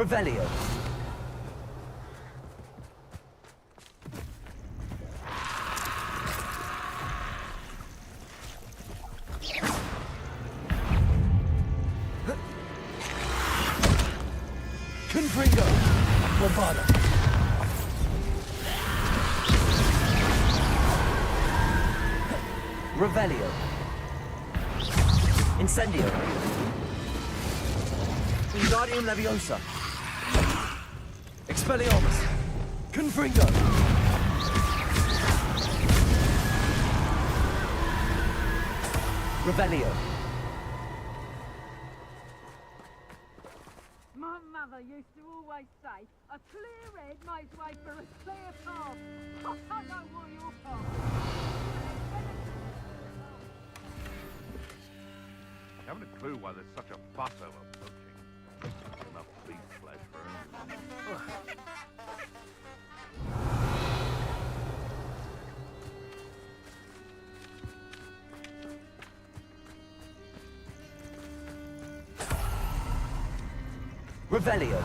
Revelio. Confringo. Bravado. Revelio. Incendio. Wingardium Leviosa. Expelliarmus. Confringo. Revelio. My mother used to always say, a clear head makes way for a clear path. I know what your path I haven't a clue why there's such a fuss over poaching. Enough beef flesh for everyone. Revelio.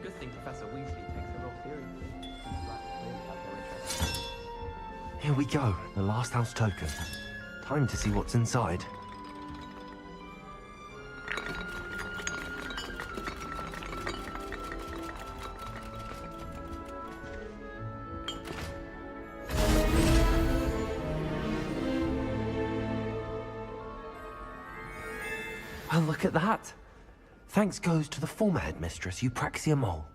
Good thing Professor Weasley takes the law seriously. Seems like clearly have no interest. Here we go, the last house token. Time to see what's inside. Well, look at that. Thanks goes to the former headmistress, Eupraxia Mole.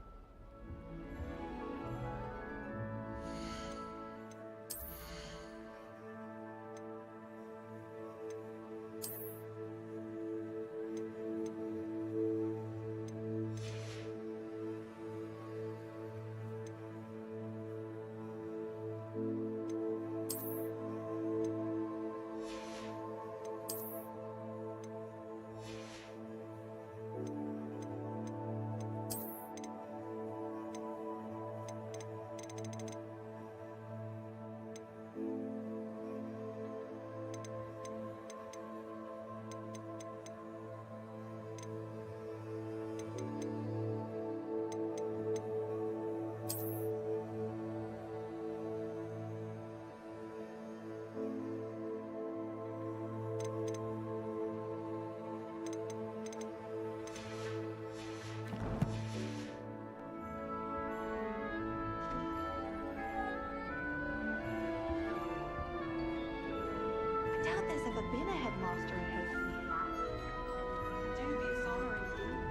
I doubt there's ever been a headmaster in Hogsmeade. Dubious honor indeed.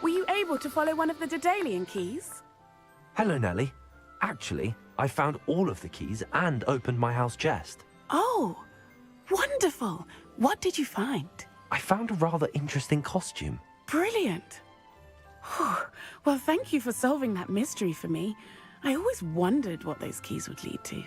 Were you able to follow one of the Daedalian keys? Hello, Nellie. Actually, I found all of the keys and opened my house chest. Oh, wonderful. What did you find? I found a rather interesting costume. Brilliant. Whew. Well, thank you for solving that mystery for me. I always wondered what those keys would lead to.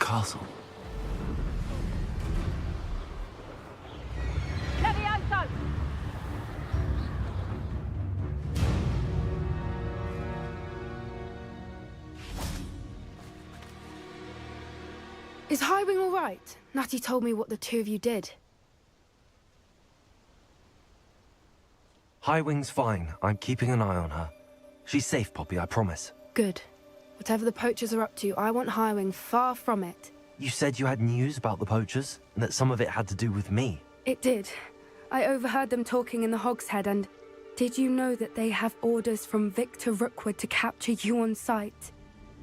Castle. Levioso! Is Highwing all right? Natty told me what the two of you did. Highwing's fine. I'm keeping an eye on her. She's safe, Poppy, I promise. Good. Whatever the poachers are up to, I want Highwing far from it. You said you had news about the poachers, and that some of it had to do with me. It did. I overheard them talking in the Hogshead, and did you know that they have orders from Victor Rookwood to capture you on sight?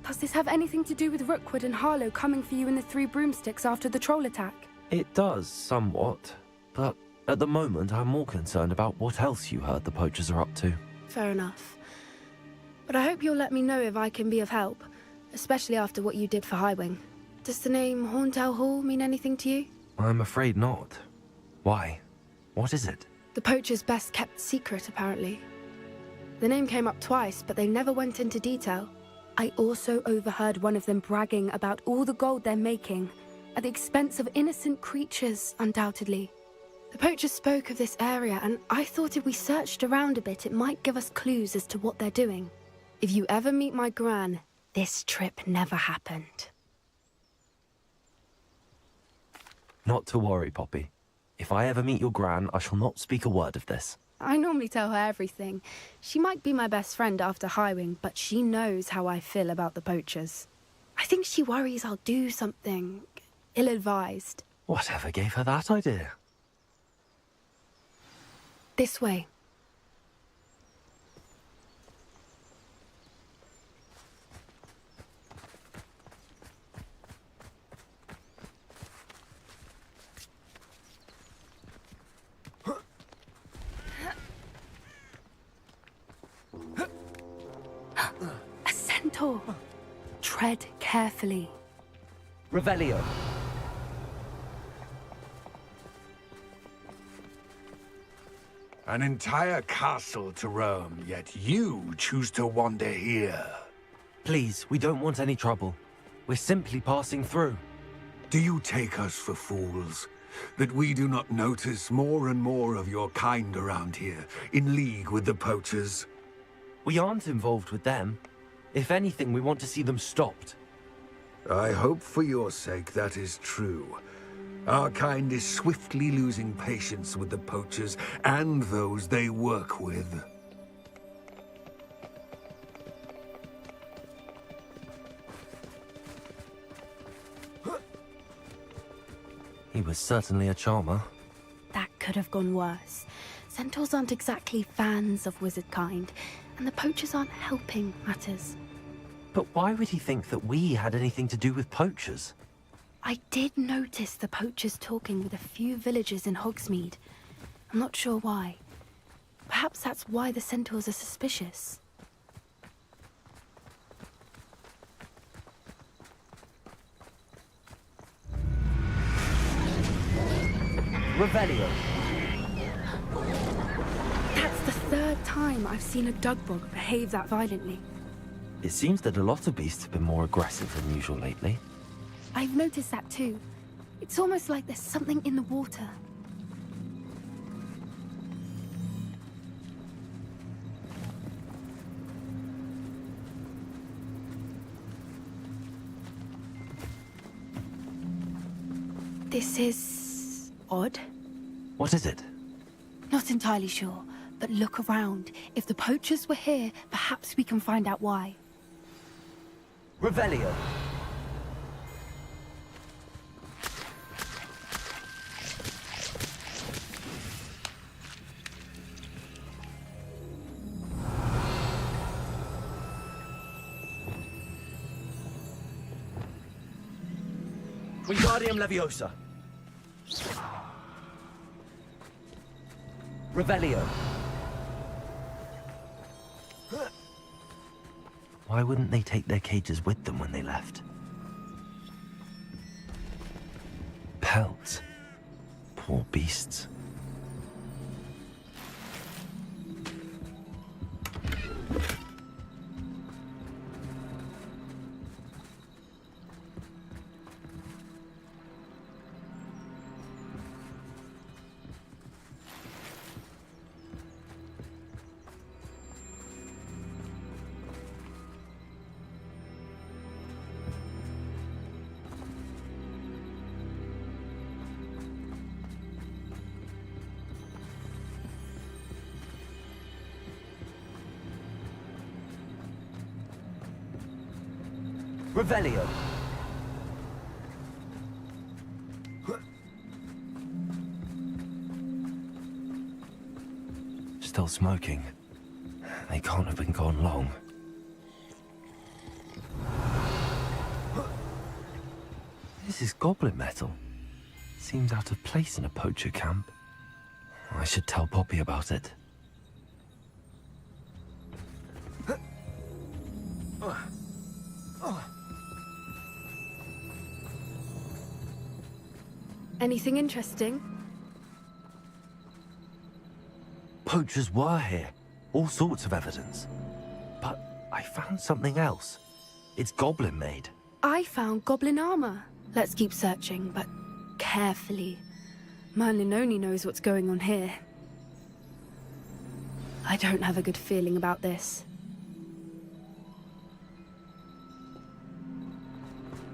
Does this have anything to do with Rookwood and Harlow coming for you in the Three Broomsticks after the troll attack? It does, somewhat. But at the moment, I'm more concerned about what else you heard the poachers are up to. Fair enough. But I hope you'll let me know if I can be of help, especially after what you did for Highwing. Does the name Horntail Hall mean anything to you? I'm afraid not. Why? What is it? The poacher's best kept secret, apparently. The name came up twice, but they never went into detail. I also overheard one of them bragging about all the gold they're making, at the expense of innocent creatures, undoubtedly. The poachers spoke of this area, and I thought if we searched around a bit, it might give us clues as to what they're doing. If you ever meet my gran, this trip never happened. Not to worry, Poppy. If I ever meet your gran, I shall not speak a word of this. I normally tell her everything. She might be my best friend after Highwing, but she knows how I feel about the poachers. I think she worries I'll do something ill-advised. Whatever gave her that idea? This way. A centaur. Tread carefully. Revelio. An entire castle to roam, yet you choose to wander here. Please, we don't want any trouble. We're simply passing through. Do you take us for fools? That we do not notice more and more of your kind around here, in league with the poachers? We aren't involved with them. If anything, we want to see them stopped. I hope for your sake that is true. Our kind is swiftly losing patience with the poachers and those they work with. He was certainly a charmer. That could have gone worse. Centaurs aren't exactly fans of wizard kind, and the poachers aren't helping matters. But why would he think that we had anything to do with poachers? I did notice the poachers talking with a few villagers in Hogsmeade. I'm not sure why. Perhaps that's why the centaurs are suspicious. Revelio. That's the third time I've seen a dugbog behave that violently. It seems that a lot of beasts have been more aggressive than usual lately. I've noticed that too. It's almost like there's something in the water. This is odd. What is it? Not entirely sure, but look around. If the poachers were here, perhaps we can find out why. Revelio. Wingardium Leviosa. Revelio. Why wouldn't they take their cages with them when they left? Pelts. Poor beasts. Revelio. Still smoking. They can't have been gone long. This is goblin metal. Seems out of place in a poacher camp. I should tell Poppy about it. Anything interesting? Poachers were here. All sorts of evidence. But I found something else. It's goblin made. I found goblin armor. Let's keep searching, but carefully. Merlin only knows what's going on here. I don't have a good feeling about this.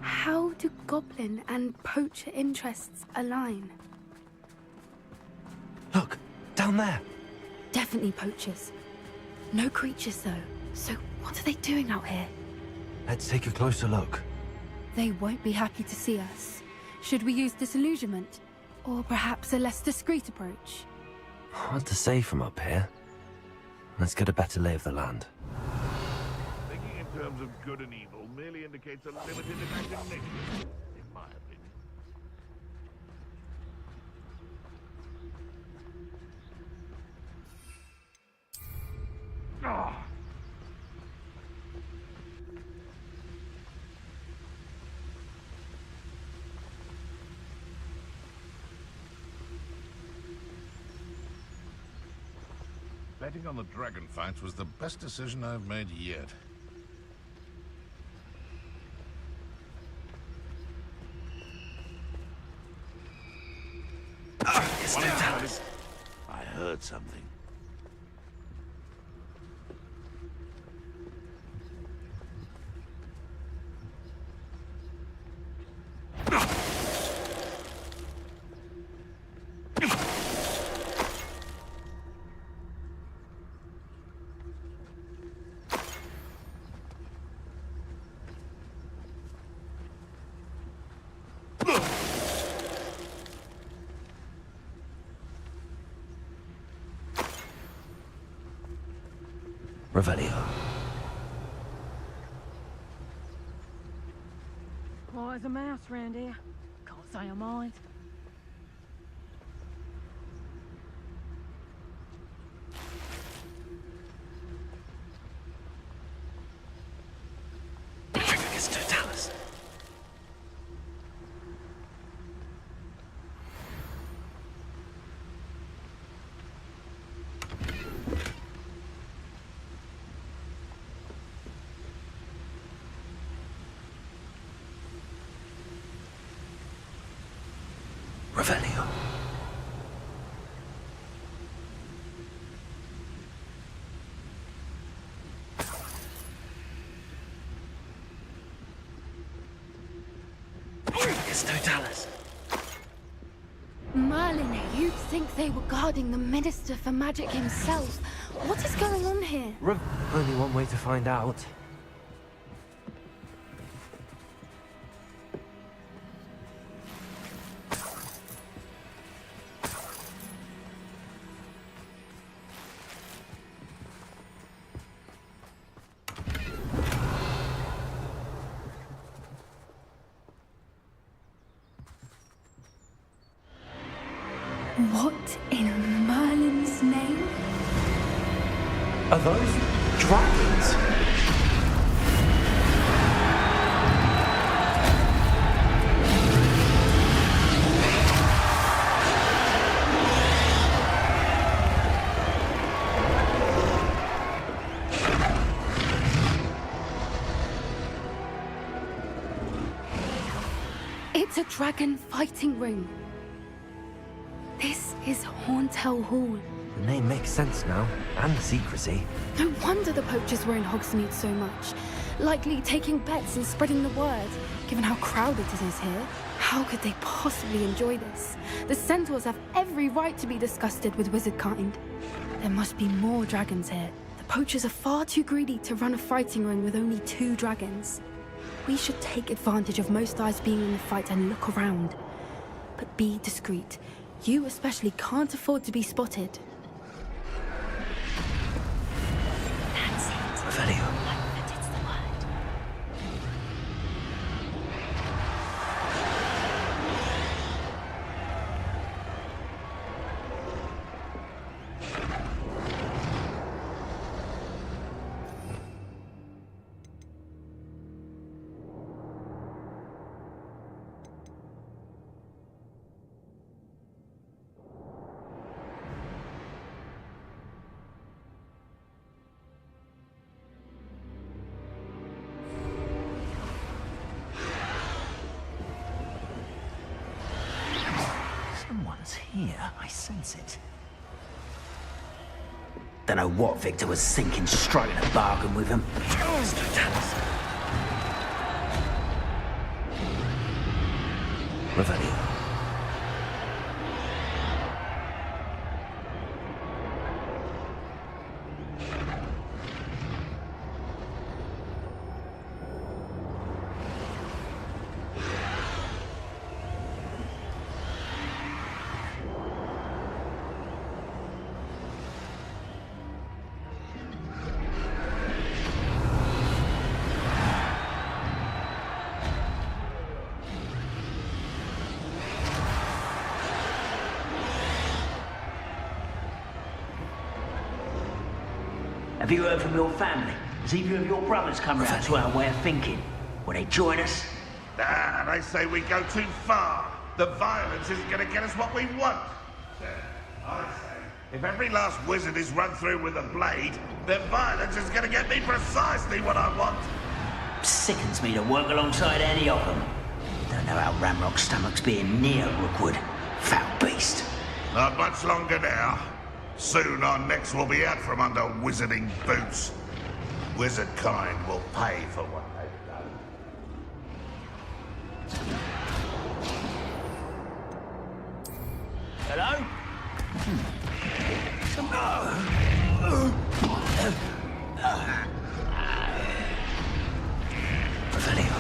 How do goblin and poacher interests align? Look, down there. Definitely poachers. No creatures, though. So what are they doing out here? Let's take a closer look. They won't be happy to see us. Should we use disillusionment? Or perhaps a less discreet approach? Hard to say from up here. Let's get a better lay of the land. Thinking in terms of good and evil merely indicates a limited imagination, in my opinion. Ah! Betting on the dragon fights was the best decision I've made yet. I heard something. Revelio. Quiet as a mouse round here. Can't say I mind. Revelio. It's Totalis. Merlin, you'd think they were guarding the Minister for Magic himself. What is going on here? Only one way to find out. What in Merlin's name? Are those dragons? It's a dragon fighting ring. This is Hauntel Hall. The name makes sense now, and the secrecy. No wonder the poachers were in Hogsmeade so much. Likely taking bets and spreading the word, given how crowded it is here. How could they possibly enjoy this? The centaurs have every right to be disgusted with wizard kind. There must be more dragons here. The poachers are far too greedy to run a fighting ring with only 2 dragons. We should take advantage of most eyes being in the fight and look around. But be discreet. You especially can't afford to be spotted. That's it. Revelio. But it's the word. Someone's here. I sense it. Don't know what Victor was thinking, striking a bargain with him. It's Totalis. Revelio. Have you heard from your family? Has either of your brothers come round to our way of thinking? Will they join us? Nah, they say we go too far. The violence isn't going to get us what we want. I say, if every last wizard is run through with a blade, then violence is going to get me precisely what I want. Sickens me to work alongside any of them. Don't know how Ramrock's stomach's being near Rookwood. Foul beast. Not much longer now. Soon our necks will be out from under wizarding boots. Wizard kind will pay for what they've done. Hello? Revelio.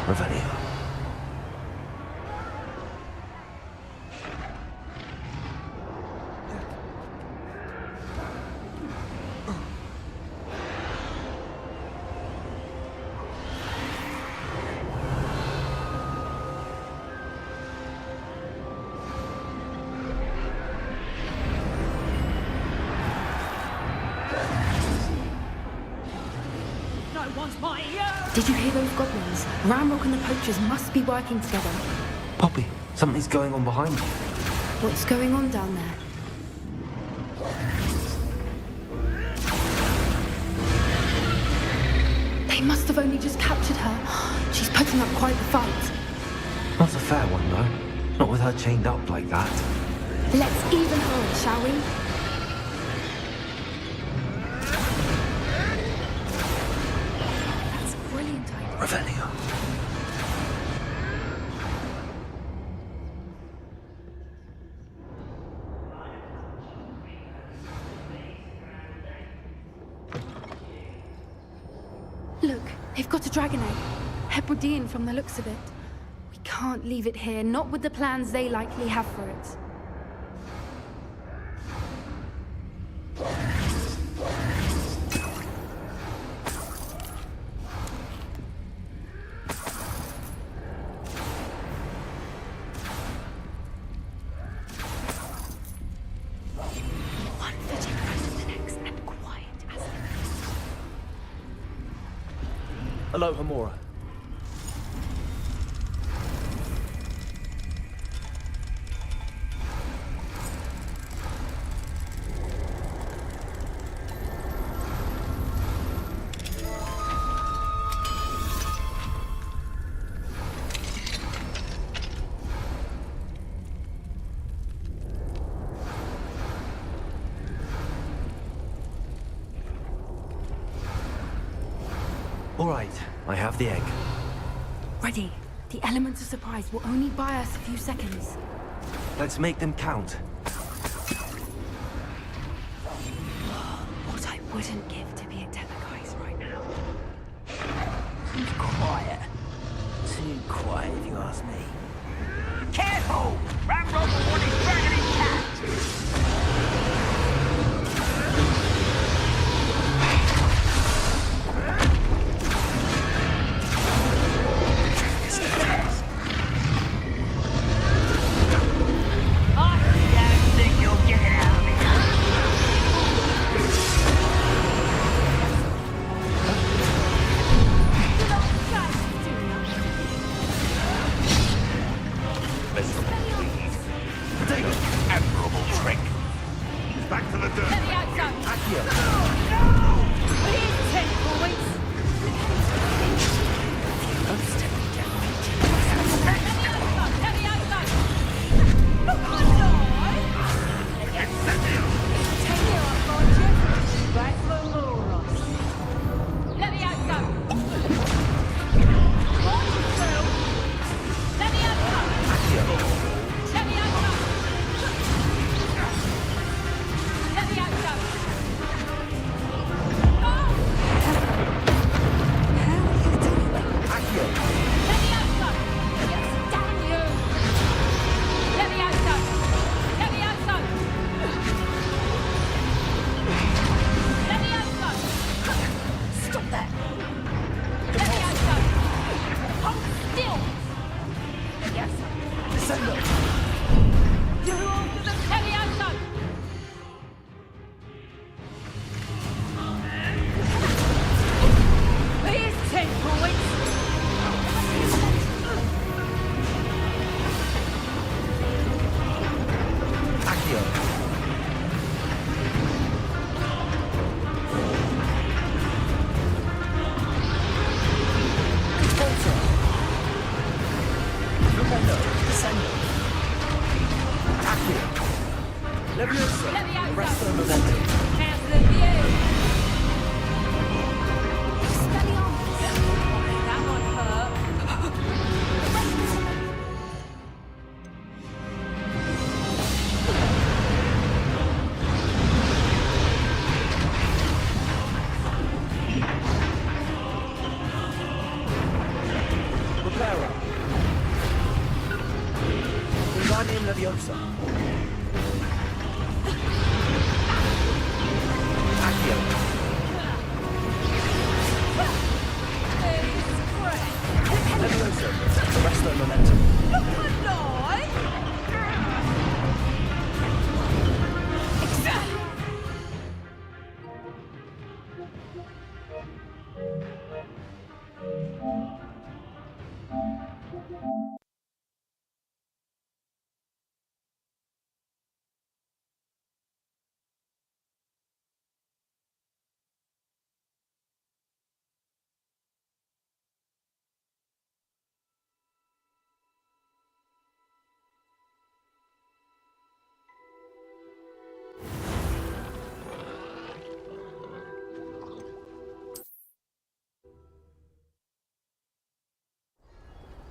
Revelio. Did you hear those goblins? Ramrock and the poachers must be working together. Poppy, something's going on behind you. What's going on down there? They must have only just captured her. She's putting up quite the fight. Not a fair one, though. Not with her chained up like that. Let's even her, shall we? That's a brilliant idea. Revelio. Look, they've got a dragon egg. Hebridean from the looks of it. We can't leave it here, not with the plans they likely have for it. One foot in front of the next and quiet as Hello, Hamora. All right, I have the egg. Ready. The elements of surprise will only buy us a few seconds. Let's make them count. What I wouldn't give to be a Demogorgon right now. Too quiet. Too quiet, if you ask me. Careful! Ramrock will want his dragon intact! Back to the dirt. Let me out, son. Accio. Here's 10 points. Let me out, son. Come on, Lord. Take you up, won't you? Back for more. Let me out, son. What? Let me out, son. Let me out, son. Let me out, son. Oh! Let me out, son. Yes, damn you. Let me out, son. Let me out, son.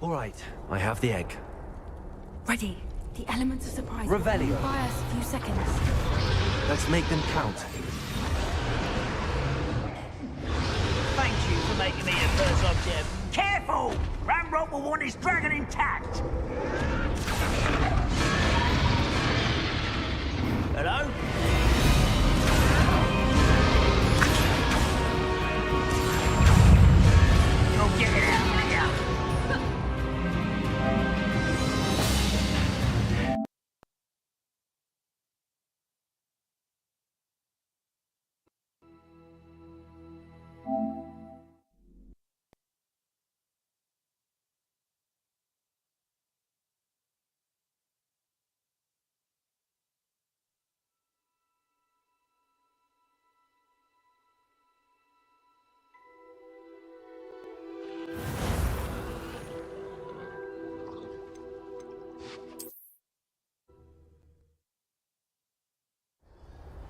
All right, I have the egg. Ready. The elements of surprise. Revelio. Will buy us a few seconds. Let's make them count. Thank you for making me the first object. Careful! Ramrock will want his dragon intact. Hello? You'll get it out of here.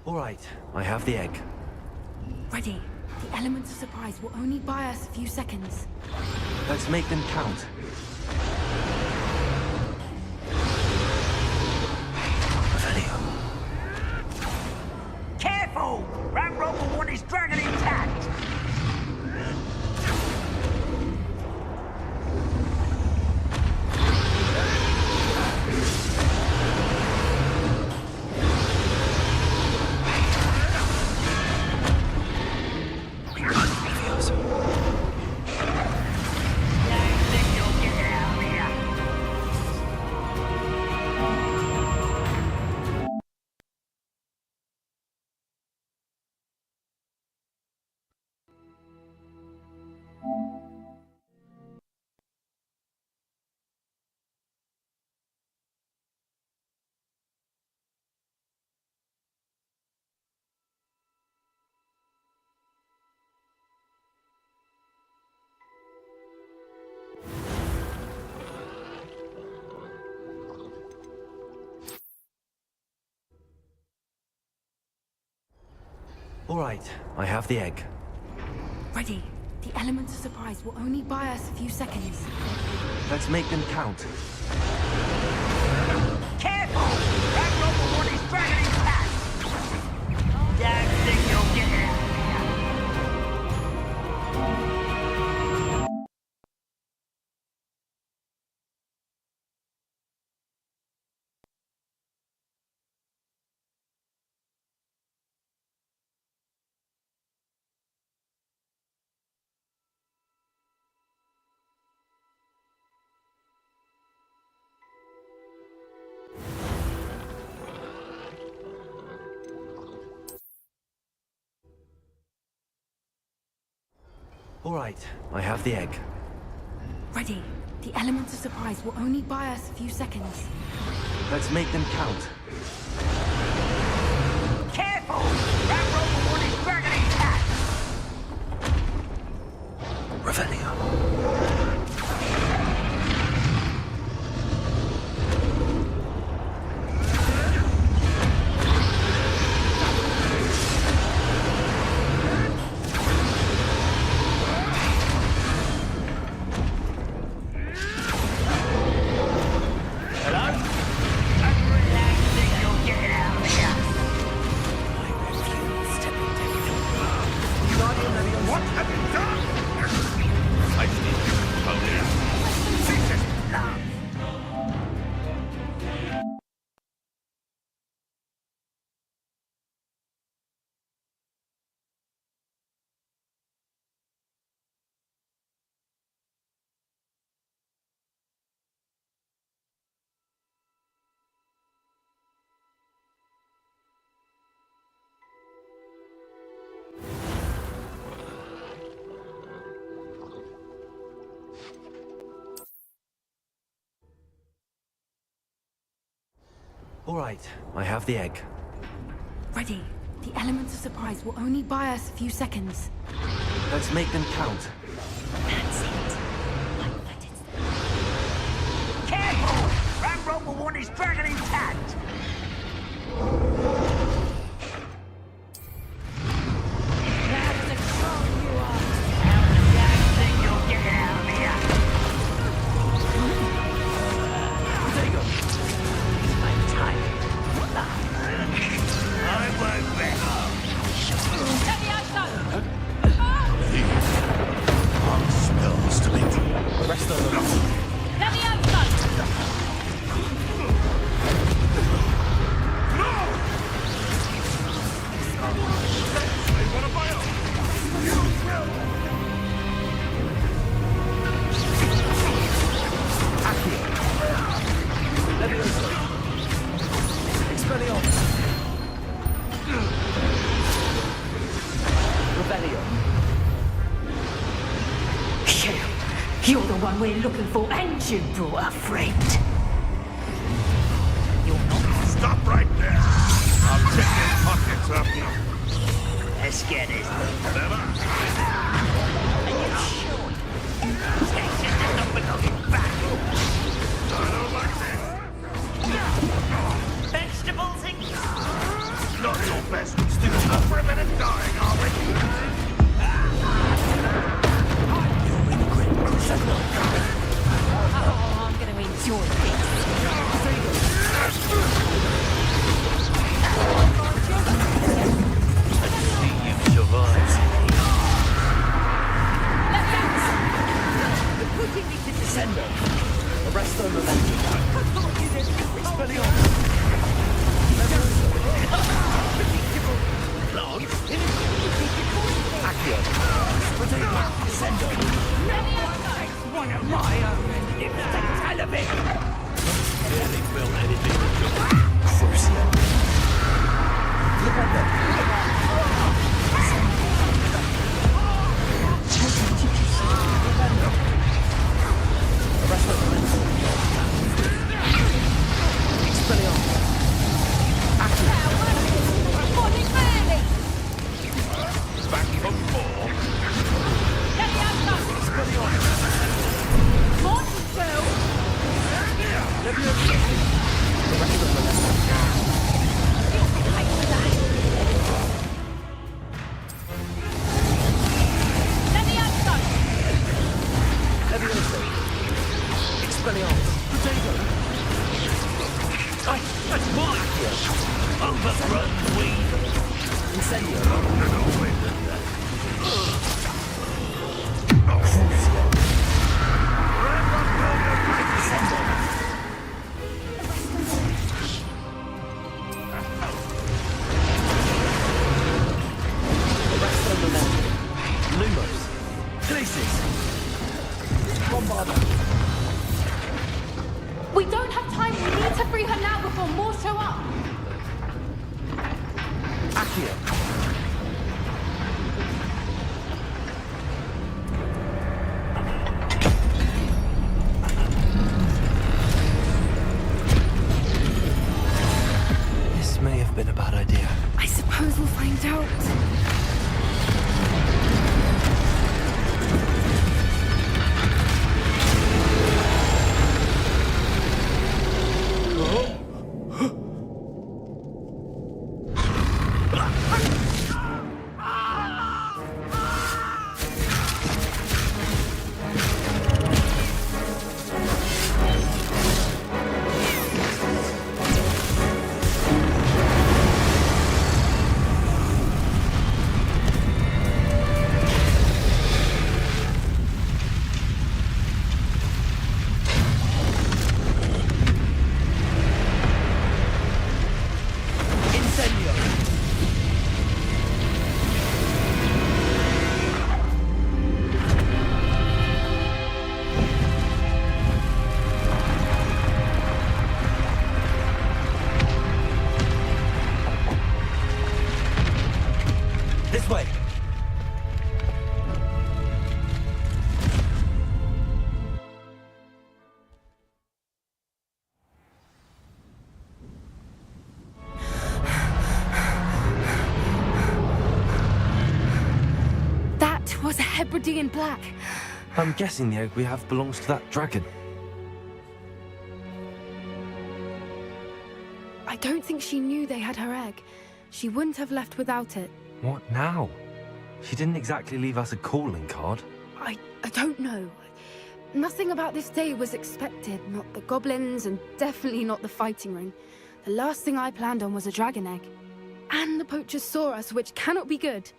All right, I have the egg. Ready. The elements of surprise will only buy us a few seconds. Let's make them count. Revelio. Careful! Ramrock will want his dragon intact. All right, I have the egg. Ready. The elements of surprise will only buy us a few seconds. Let's make them count. Careful! Ramrock will want his dragon intact. Don't think you'll get it out of here. All right, I have the egg. Ready. The elements of surprise will only buy us a few seconds. Let's make them count. Careful! Ramrock will want his dragon intact. Revelio. All right, I have the egg. Ready. The elements of surprise will only buy us a few seconds. Let's make them count. That's it. Careful! Ramrock will want his dragon intact. That's the strong you are. Don't think you'll get it out of here. You're the one we're looking for, and you brought a friend. You're not. Stop right there. I'll check your pockets after you. Let's get it. Never. Are you sure? Take it and not belonging back. I don't like this. Vegetables and... Not your best. Still up for a minute dying, are we? Oh, I'm gonna enjoy this. One of my own. It's the television. We don't have time. We need to free her now before more show up. This may have been a bad idea. I suppose we'll find out. This way. That was a Hebridean black. I'm guessing the egg we have belongs to that dragon. I don't think she knew they had her egg. She wouldn't have left without it. What now? She didn't exactly leave us a calling card. I don't know. Nothing about this day was expected. Not the goblins, and definitely not the fighting ring. The last thing I planned on was a dragon egg. And the poachers saw us, which cannot be good.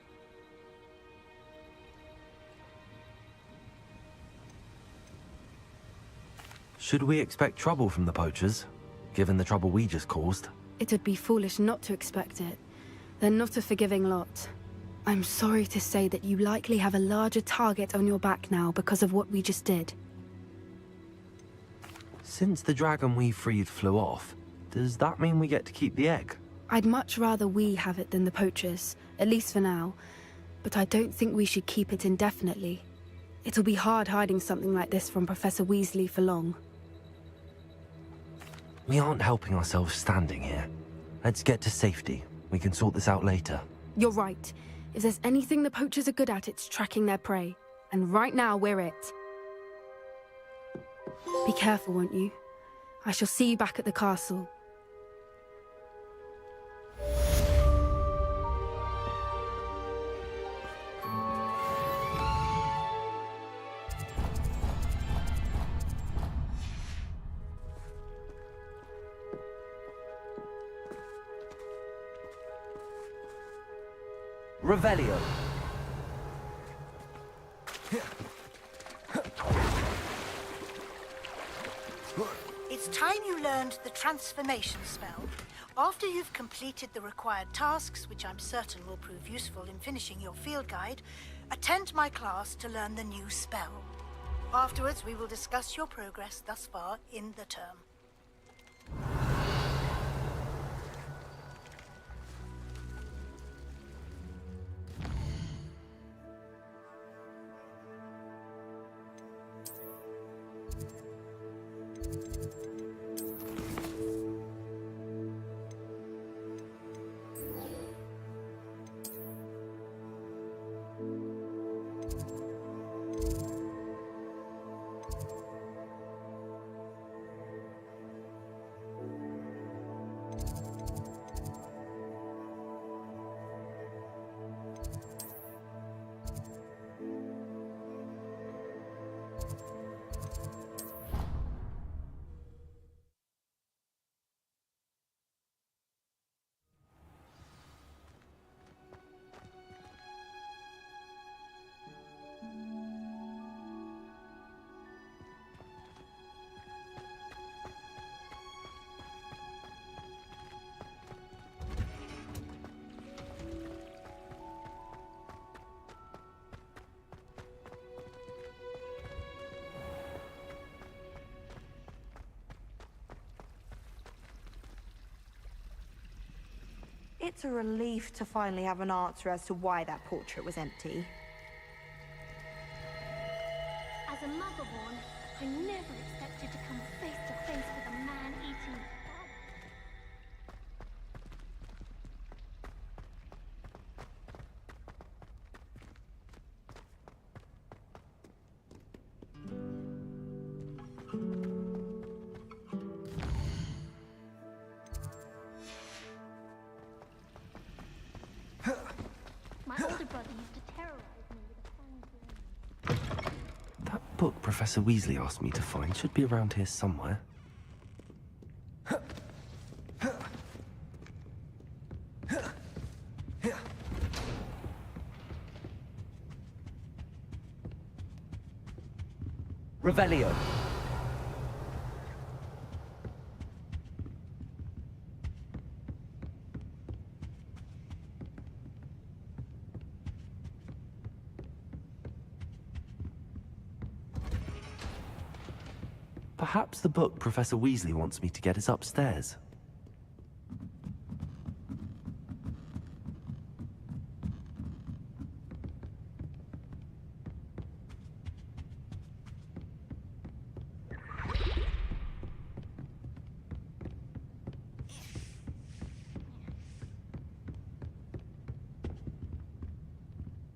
Should we expect trouble from the poachers, given the trouble we just caused? It would be foolish not to expect it. They're not a forgiving lot. I'm sorry to say that you likely have a larger target on your back now because of what we just did. Since the dragon we freed flew off, does that mean we get to keep the egg? I'd much rather we have it than the poachers, at least for now. But I don't think we should keep it indefinitely. It'll be hard hiding something like this from Professor Weasley for long. We aren't helping ourselves standing here. Let's get to safety. We can sort this out later. You're right. If there's anything the poachers are good at, it's tracking their prey. And right now, we're it. Be careful, won't you? I shall see you back at the castle. Revelio. It's time you learned the transformation spell. After you've completed the required tasks, which I'm certain will prove useful in finishing your field guide, attend my class to learn the new spell. Afterwards, we will discuss your progress thus far in the term. It's a relief to finally have an answer as to why that portrait was empty. As a motherborn, I never expected to come face to face with a man eating blood. My older brother used to terrorize me with a fine blade. That book Professor Weasley asked me to find should be around here somewhere. Revelio. Perhaps the book Professor Weasley wants me to get is upstairs.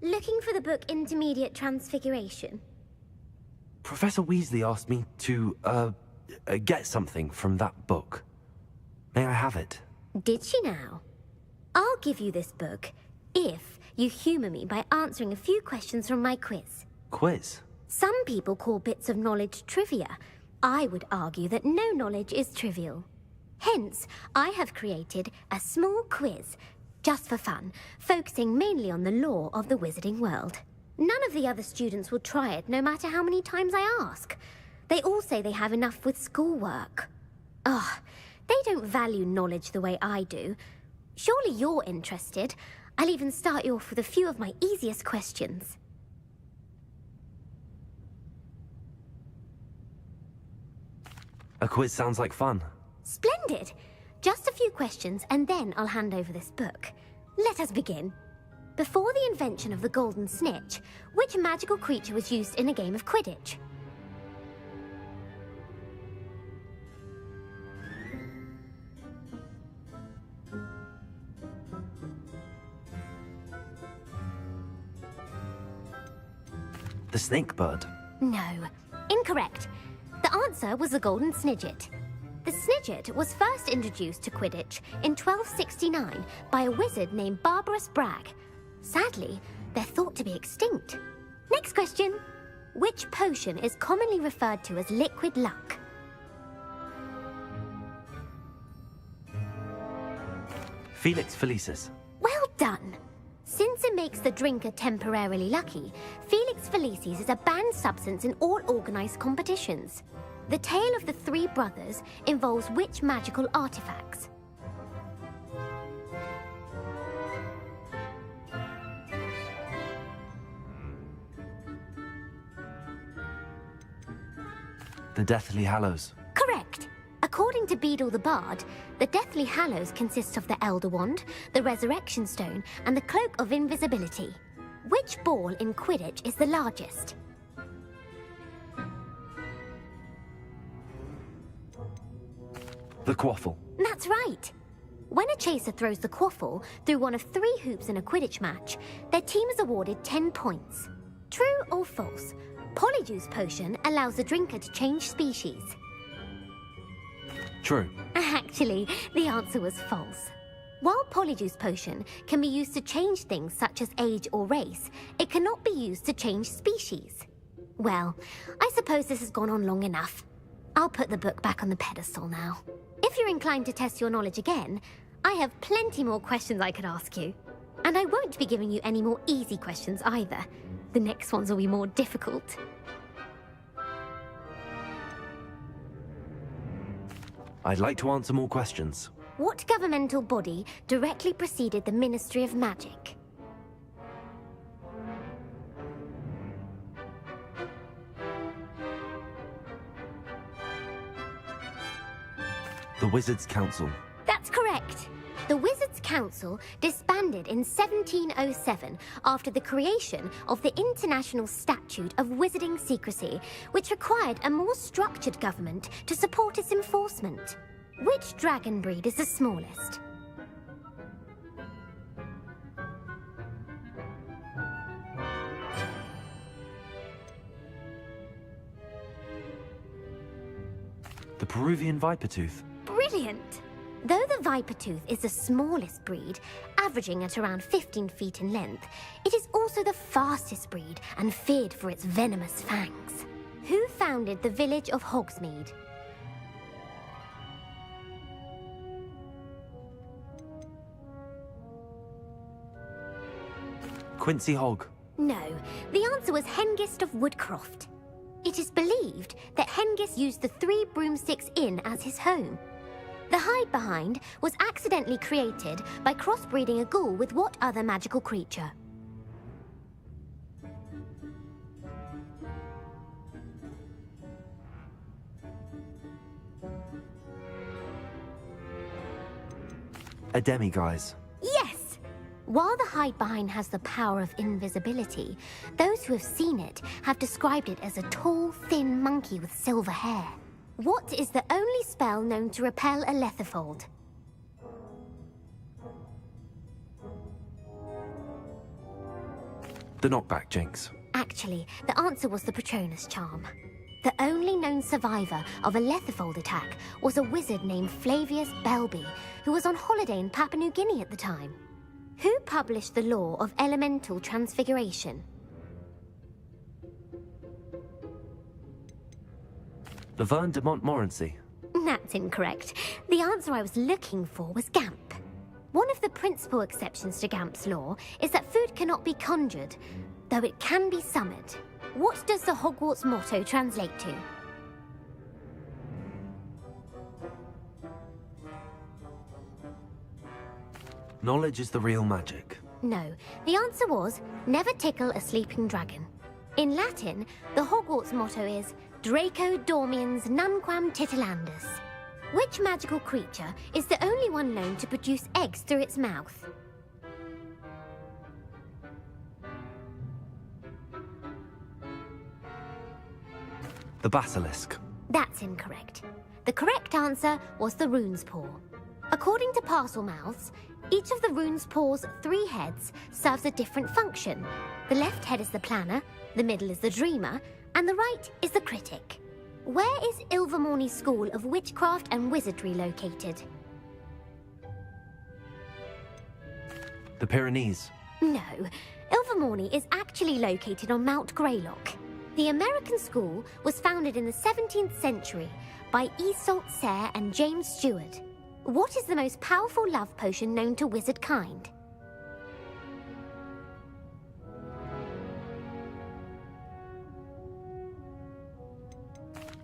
Looking for the book Intermediate Transfiguration? Professor Weasley asked me to, get something from that book. May I have it? Did she now? I'll give you this book if you humor me by answering a few questions from my quiz. Quiz? Some people call bits of knowledge trivia. I would argue that no knowledge is trivial. Hence, I have created a small quiz, just for fun, focusing mainly on the lore of the wizarding world. None of the other students will try it, no matter how many times I ask. They all say they have enough with schoolwork. Ugh, they don't value knowledge the way I do. Surely you're interested. I'll even start you off with a few of my easiest questions. A quiz sounds like fun. Splendid! Just a few questions, and then I'll hand over this book. Let us begin. Before the invention of the golden snitch, which magical creature was used in a game of Quidditch? The snake bird. No, incorrect. The answer was the golden snidget. The snidget was first introduced to Quidditch in 1269 by a wizard named Barbarous Bragg. Sadly, they're thought to be extinct. Next question. Which potion is commonly referred to as liquid luck? Felix Felicis. Well done. Since it makes the drinker temporarily lucky, Felix Felicis is a banned substance in all organized competitions. The tale of the three brothers involves which magical artifacts? The Deathly Hallows. Correct. According to Beedle the Bard, the Deathly Hallows consists of the Elder Wand, the Resurrection Stone, and the Cloak of Invisibility. Which ball in Quidditch is the largest? The Quaffle. That's right. When a chaser throws the quaffle through one of 3 hoops in a Quidditch match, their team is awarded 10 points. True or false? Polyjuice Potion allows the drinker to change species. True. Actually, the answer was false. While Polyjuice Potion can be used to change things such as age or race, it cannot be used to change species. Well, I suppose this has gone on long enough. I'll put the book back on the pedestal now. If you're inclined to test your knowledge again, I have plenty more questions I could ask you. And I won't be giving you any more easy questions either. The next ones will be more difficult. I'd like to answer more questions. What governmental body directly preceded the Ministry of Magic? The Wizards' Council. That's correct. The Wizards' Council disbanded in 1707 after the creation of the International Statute of Wizarding Secrecy, which required a more structured government to support its enforcement. Which dragon breed is the smallest? The Peruvian Vipertooth. Brilliant! Though the Vipertooth is the smallest breed, averaging at around 15 feet in length, it is also the fastest breed and feared for its venomous fangs. Who founded the village of Hogsmeade? Quincy Hogg. No, the answer was Hengist of Woodcroft. It is believed that Hengist used the 3 Broomsticks Inn as his home. The hide-behind was accidentally created by crossbreeding a ghoul with what other magical creature? A demiguise. Yes! While the hide-behind has the power of invisibility, those who have seen it have described it as a tall, thin monkey with silver hair. What is the only spell known to repel a letherfold? The Knockback Jinx. Actually, the answer was the Patronus Charm. The only known survivor of a letherfold attack was a wizard named Flavius Belby, who was on holiday in Papua New Guinea at the time. Who published the law of elemental transfiguration? Laverne de Montmorency. That's incorrect. The answer I was looking for was Gamp. One of the principal exceptions to Gamp's law is that food cannot be conjured, though it can be summoned. What does the Hogwarts motto translate to? Knowledge is the real magic. No, the answer was, never tickle a sleeping dragon. In Latin, the Hogwarts motto is, Draco dormiens nunquam titilandus. Which magical creature is the only one known to produce eggs through its mouth? The basilisk. That's incorrect. The correct answer was the rune's paw. According to parcel mouths, each of the rune's paw's 3 heads serves a different function. The left head is the planner, the middle is the dreamer, and the right is the critic. Where is Ilvermorny School of Witchcraft and Wizardry located? The Pyrenees. No, Ilvermorny is actually located on Mount Greylock. The American school was founded in the 17th century by Iseult Sayre and James Stewart. What is the most powerful love potion known to wizard kind?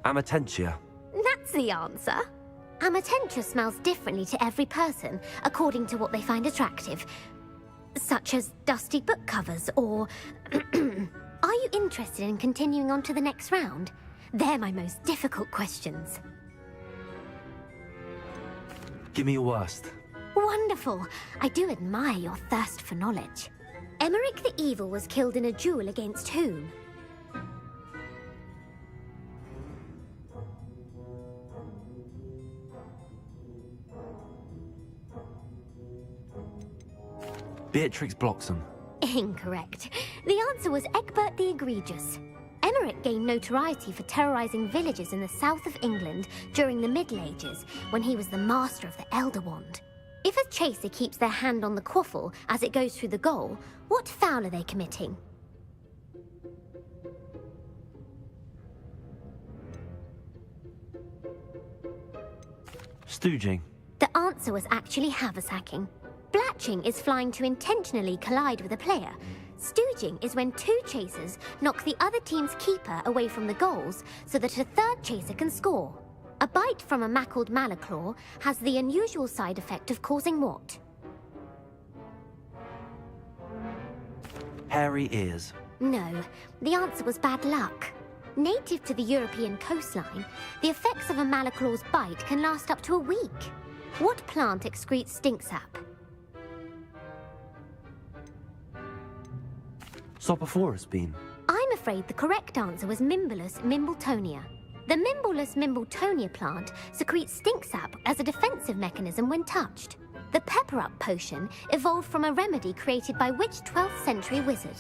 Amatentia. That's the answer. Amatentia smells differently to every person, according to what they find attractive, such as dusty book covers or... Are you interested in continuing on to the next round? They're my most difficult questions. Give me your worst. Wonderful. I do admire your thirst for knowledge. Emmerich the Evil was killed in a duel against whom? Beatrix Bloxham. Incorrect. The answer was Egbert the Egregious. Emmerich gained notoriety for terrorizing villages in the south of England during the Middle Ages, when he was the master of the Elder Wand. If a chaser keeps their hand on the quaffle as it goes through the goal, what foul are they committing? Stooging. The answer was actually haversacking. Blatching is flying to intentionally collide with a player. Stooging is when 2 chasers knock the other team's keeper away from the goals so that a third chaser can score. A bite from a mackled malaclaw has the unusual side effect of causing what? Hairy ears. No, the answer was bad luck. Native to the European coastline, the effects of a malaclaw's bite can last up to a week. What plant excretes stink sap? Sopophorus bean. I'm afraid the correct answer was Mimbulus mimbletonia. The Mimbulus mimbletonia plant secretes stink sap as a defensive mechanism when touched. The pepper-up potion evolved from a remedy created by which 12th century wizard?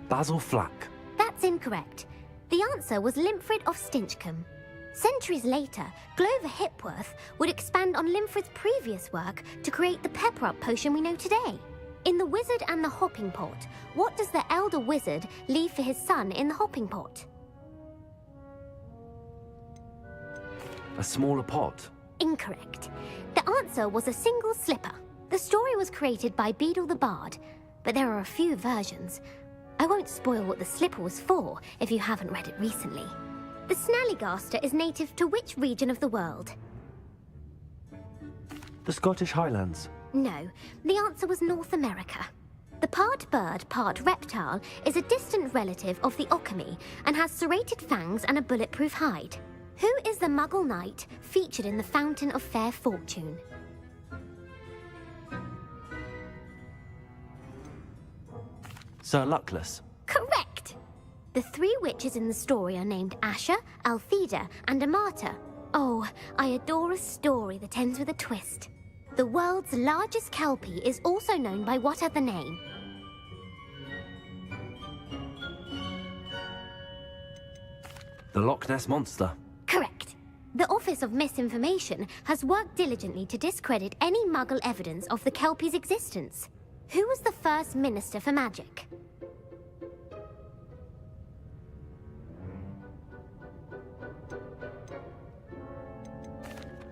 Basil Flack. That's incorrect. The answer was Limfrid of Stinchcombe. Centuries later, Glover Hipworth would expand on Limfrid's previous work to create the pepper-up potion we know today. In The Wizard and the Hopping Pot, what does the elder wizard leave for his son in the hopping pot? A smaller pot. Incorrect. The answer was a single slipper. The story was created by Beadle the Bard, but there are a few versions. I won't spoil what the slipper was for if you haven't read it recently. The Snallygaster is native to which region of the world? The Scottish Highlands. No, the answer was North America. The part bird, part reptile is a distant relative of the Occamy and has serrated fangs and a bulletproof hide. Who is the Muggle knight featured in the Fountain of Fair Fortune? Sir Luckless. Correct! The 3 witches in the story are named Asha, Altheda, and Amata. Oh, I adore a story that ends with a twist. The world's largest kelpie is also known by what other name? The Loch Ness Monster. Correct. The Office of Misinformation has worked diligently to discredit any Muggle evidence of the kelpie's existence. Who was the first Minister for Magic?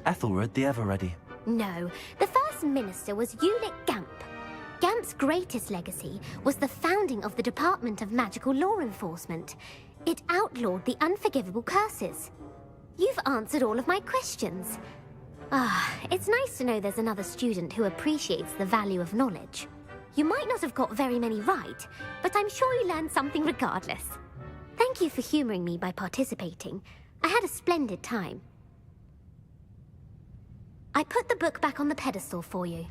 Ethelred the Ever-Ready. No, the first minister was Ulick Gamp. Gamp's greatest legacy was the founding of the Department of Magical Law Enforcement. It outlawed the unforgivable curses. You've answered all of my questions. It's nice to know there's another student who appreciates the value of knowledge. You might not have got very many right, but I'm sure you learned something regardless. Thank you for humoring me by participating. I had a splendid time. I put the book back on the pedestal for you.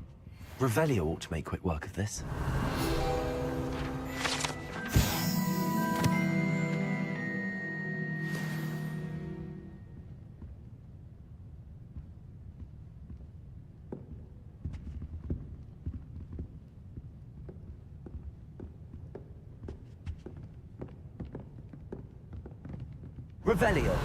Revelio ought to make quick work of this. Revelio.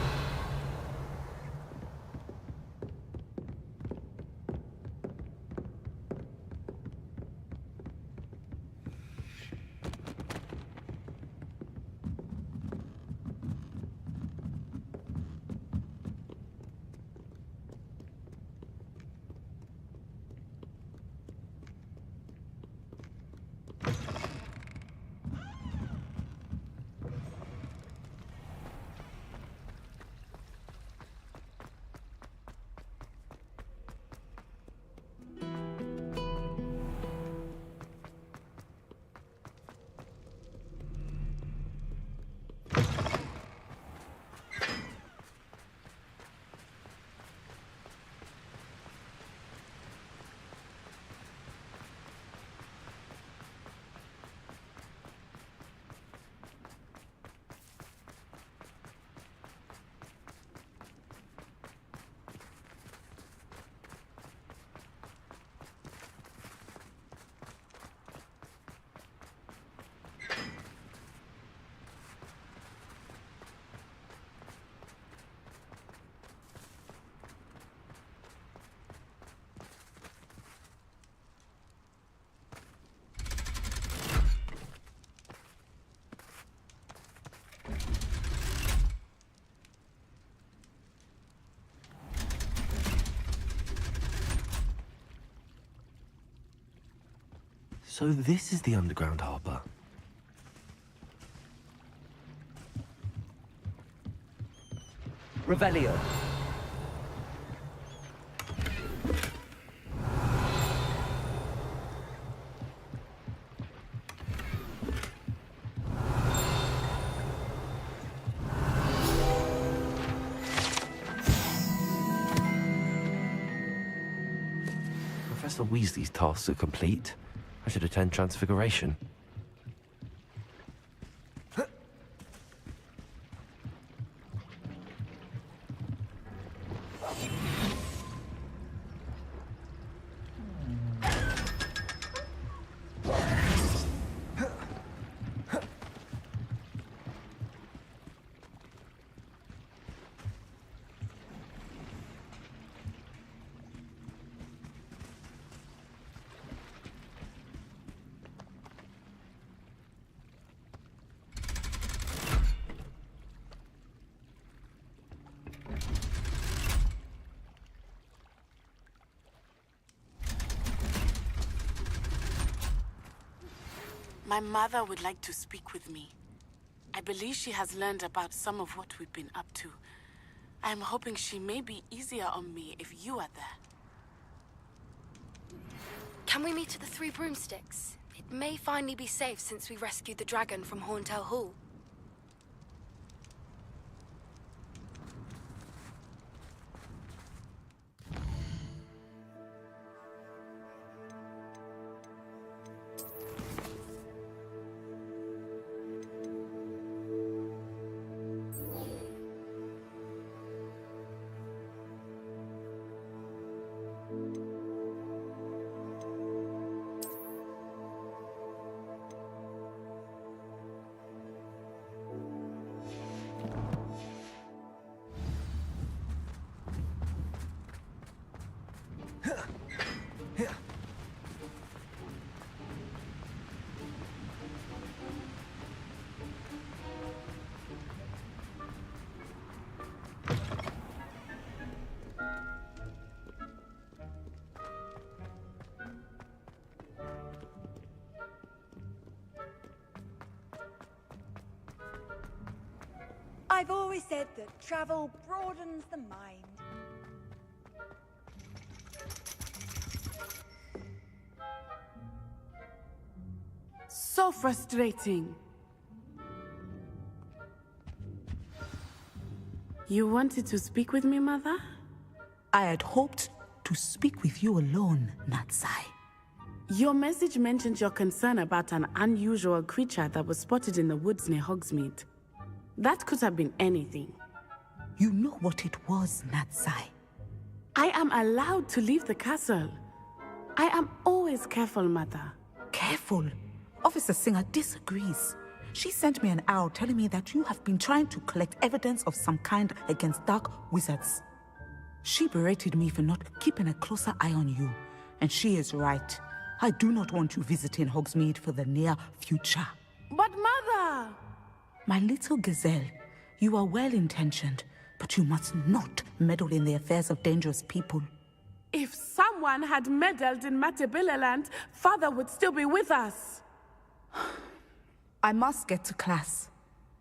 So this is the underground harbour. Revelio. Professor Weasley's tasks are complete. I should attend Transfiguration. My mother would like to speak with me. I believe she has learned about some of what we've been up to. I am hoping she may be easier on me if you are there. Can we meet at the Three Broomsticks? It may finally be safe since we rescued the dragon from Horntail Hall. I've always said that travel broadens the mind. So frustrating. You wanted to speak with me, Mother? I had hoped to speak with you alone, Natsai. Your message mentioned your concern about an unusual creature that was spotted in the woods near Hogsmeade. That could have been anything. You know what it was, Natsai. I am allowed to leave the castle. I am always careful, Mother. Careful? Officer Singer disagrees. She sent me an owl telling me that you have been trying to collect evidence of some kind against dark wizards. She berated me for not keeping a closer eye on you, and she is right. I do not want you visiting Hogsmeade for the near future. But Mother! My little gazelle, you are well-intentioned, but you must not meddle in the affairs of dangerous people. If someone had meddled in Matabeleland, Father would still be with us. I must get to class.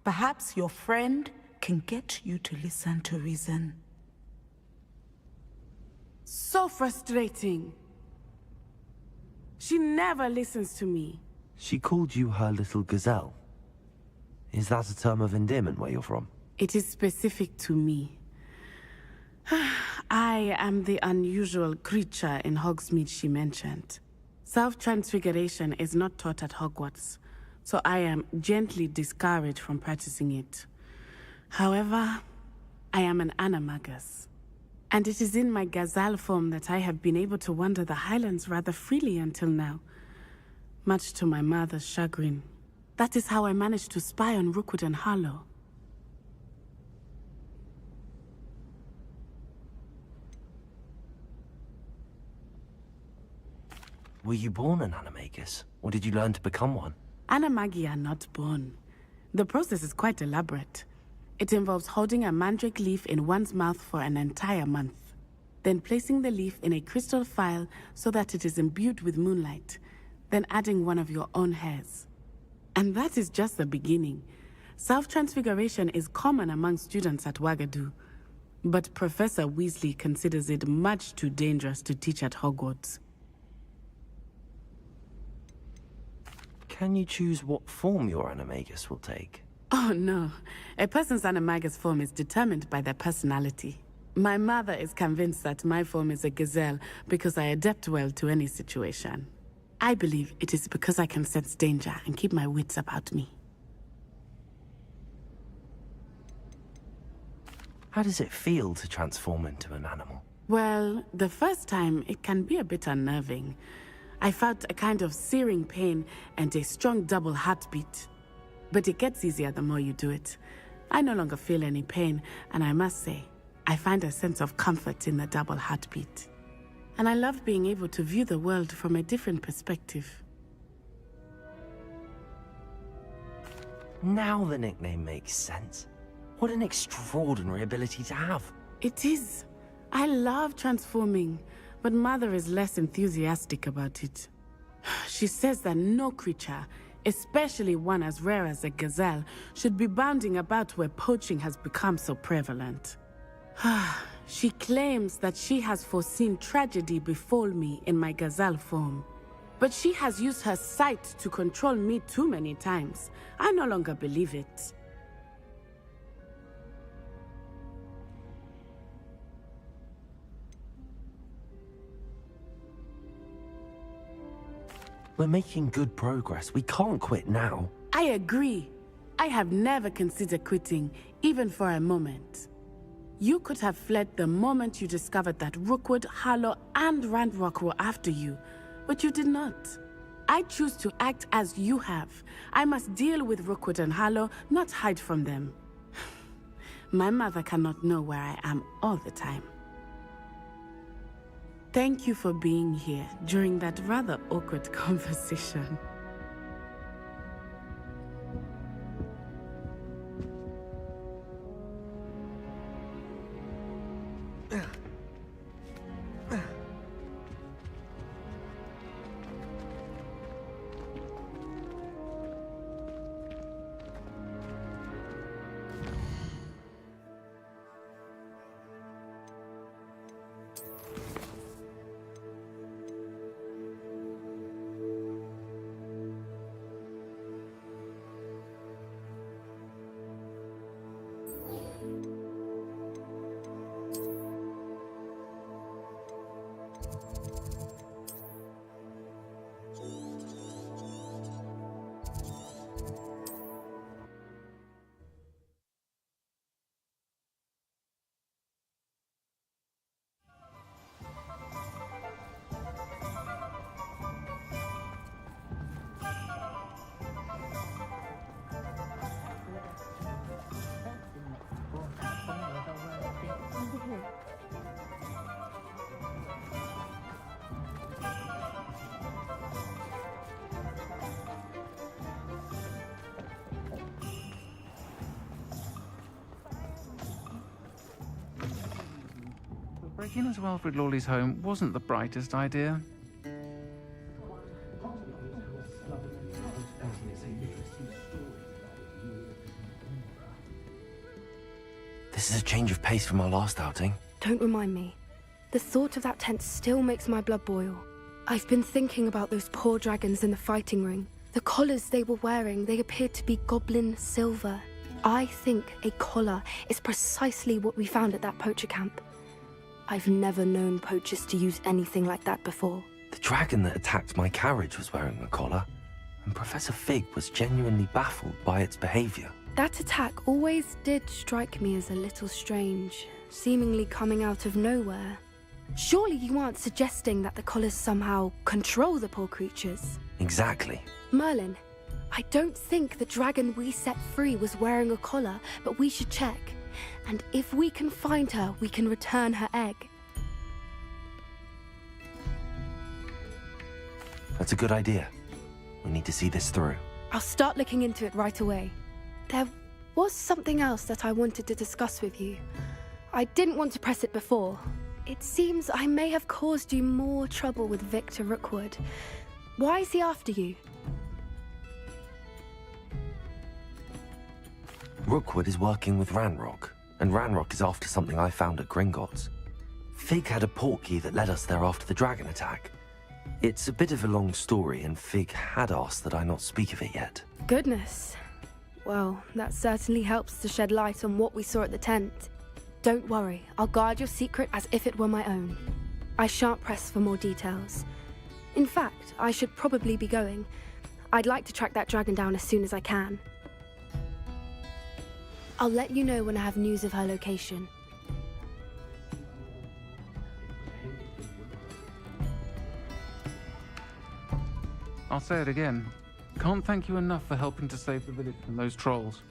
Perhaps your friend can get you to listen to reason. So frustrating. She never listens to me. She called you her little gazelle. Is that a term of endearment where you're from? It is specific to me. I am the unusual creature in Hogsmeade she mentioned. Self-transfiguration is not taught at Hogwarts, so I am gently discouraged from practicing it. However, I am an animagus, and it is in my gazelle form that I have been able to wander the Highlands rather freely until now, much to my mother's chagrin. That is how I managed to spy on Rookwood and Harlow. Were you born an animagus, or did you learn to become one? Animagi are not born. The process is quite elaborate. It involves holding a mandrake leaf in one's mouth for an entire month, then placing the leaf in a crystal phial so that it is imbued with moonlight, then adding one of your own hairs. And that is just the beginning. Self-transfiguration is common among students at Wagadu, but Professor Weasley considers it much too dangerous to teach at Hogwarts. Can you choose what form your animagus will take? Oh no, a person's animagus form is determined by their personality. My mother is convinced that my form is a gazelle because I adapt well to any situation. I believe it is because I can sense danger and keep my wits about me. How does it feel to transform into an animal? Well, the first time it can be a bit unnerving. I felt a kind of searing pain and a strong double heartbeat. But it gets easier the more you do it. I no longer feel any pain, and I must say, I find a sense of comfort in the double heartbeat. And I love being able to view the world from a different perspective. Now the nickname makes sense. What an extraordinary ability to have. It is. I love transforming, but Mother is less enthusiastic about it. She says that no creature, especially one as rare as a gazelle, should be bounding about where poaching has become so prevalent. She claims that she has foreseen tragedy befall me in my gazelle form. But she has used her sight to control me too many times. I no longer believe it. We're making good progress. We can't quit now. I agree. I have never considered quitting, even for a moment. You could have fled the moment you discovered that Rookwood, Harlow, and Ranrock were after you, but you did not. I choose to act as you have. I must deal with Rookwood and Harlow, not hide from them. My mother cannot know where I am all the time. Thank you for being here during that rather awkward conversation. Breaking into Alfred Lawley's home wasn't the brightest idea. This is a change of pace from our last outing. Don't remind me. The thought of that tent still makes my blood boil. I've been thinking about those poor dragons in the fighting ring. The collars they were wearing, they appeared to be goblin silver. I think a collar is precisely what we found at that poacher camp. I've never known poachers to use anything like that before. The dragon that attacked my carriage was wearing a collar, and Professor Fig was genuinely baffled by its behavior. That attack always did strike me as a little strange, seemingly coming out of nowhere. Surely you aren't suggesting that the collars somehow control the poor creatures? Exactly. Merlin, I don't think the dragon we set free was wearing a collar, but we should check. And if we can find her, we can return her egg. That's a good idea. We need to see this through. I'll start looking into it right away. There was something else that I wanted to discuss with you. I didn't want to press it before. It seems I may have caused you more trouble with Victor Rookwood. Why is he after you? Rookwood is working with Ranrock, and Ranrock is after something I found at Gringotts. Fig had a portkey that led us there after the dragon attack. It's a bit of a long story, and Fig had asked that I not speak of it yet. Goodness. Well, that certainly helps to shed light on what we saw at the tent. Don't worry, I'll guard your secret as if it were my own. I shan't press for more details. In fact, I should probably be going. I'd like to track that dragon down as soon as I can. I'll let you know when I have news of her location. I'll say it again. Can't thank you enough for helping to save the village from those trolls.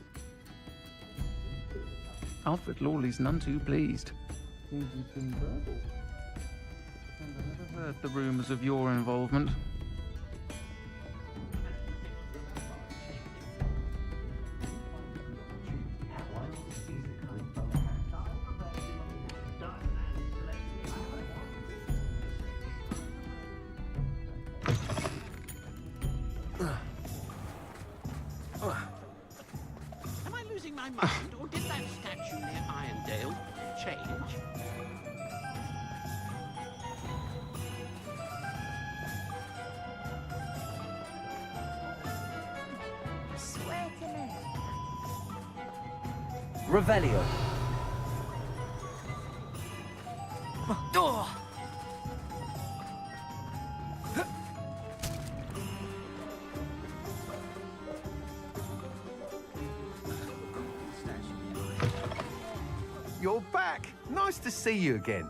Alfred Lawley's none too pleased. Seems you've been verbal. And I never heard the rumours of your involvement. Am I losing my mind, or did that statue near Irondale change? Swear to me. Revelio. You're back. Nice to see you again.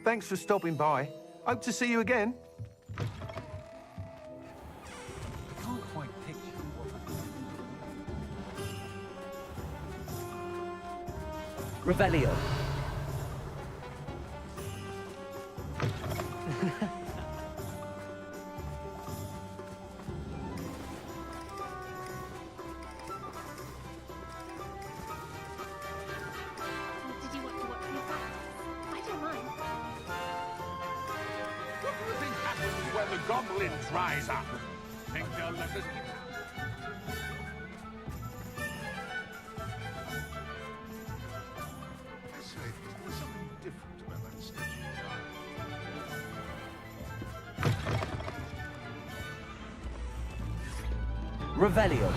Thanks for stopping by. Hope to see you again. I can't quite picture Revelio. Did you want to watch me practice? I don't mind. What do you think happens when the goblin dries up? Think they'll let us keep... I say, there's something different about that statue. Revelio.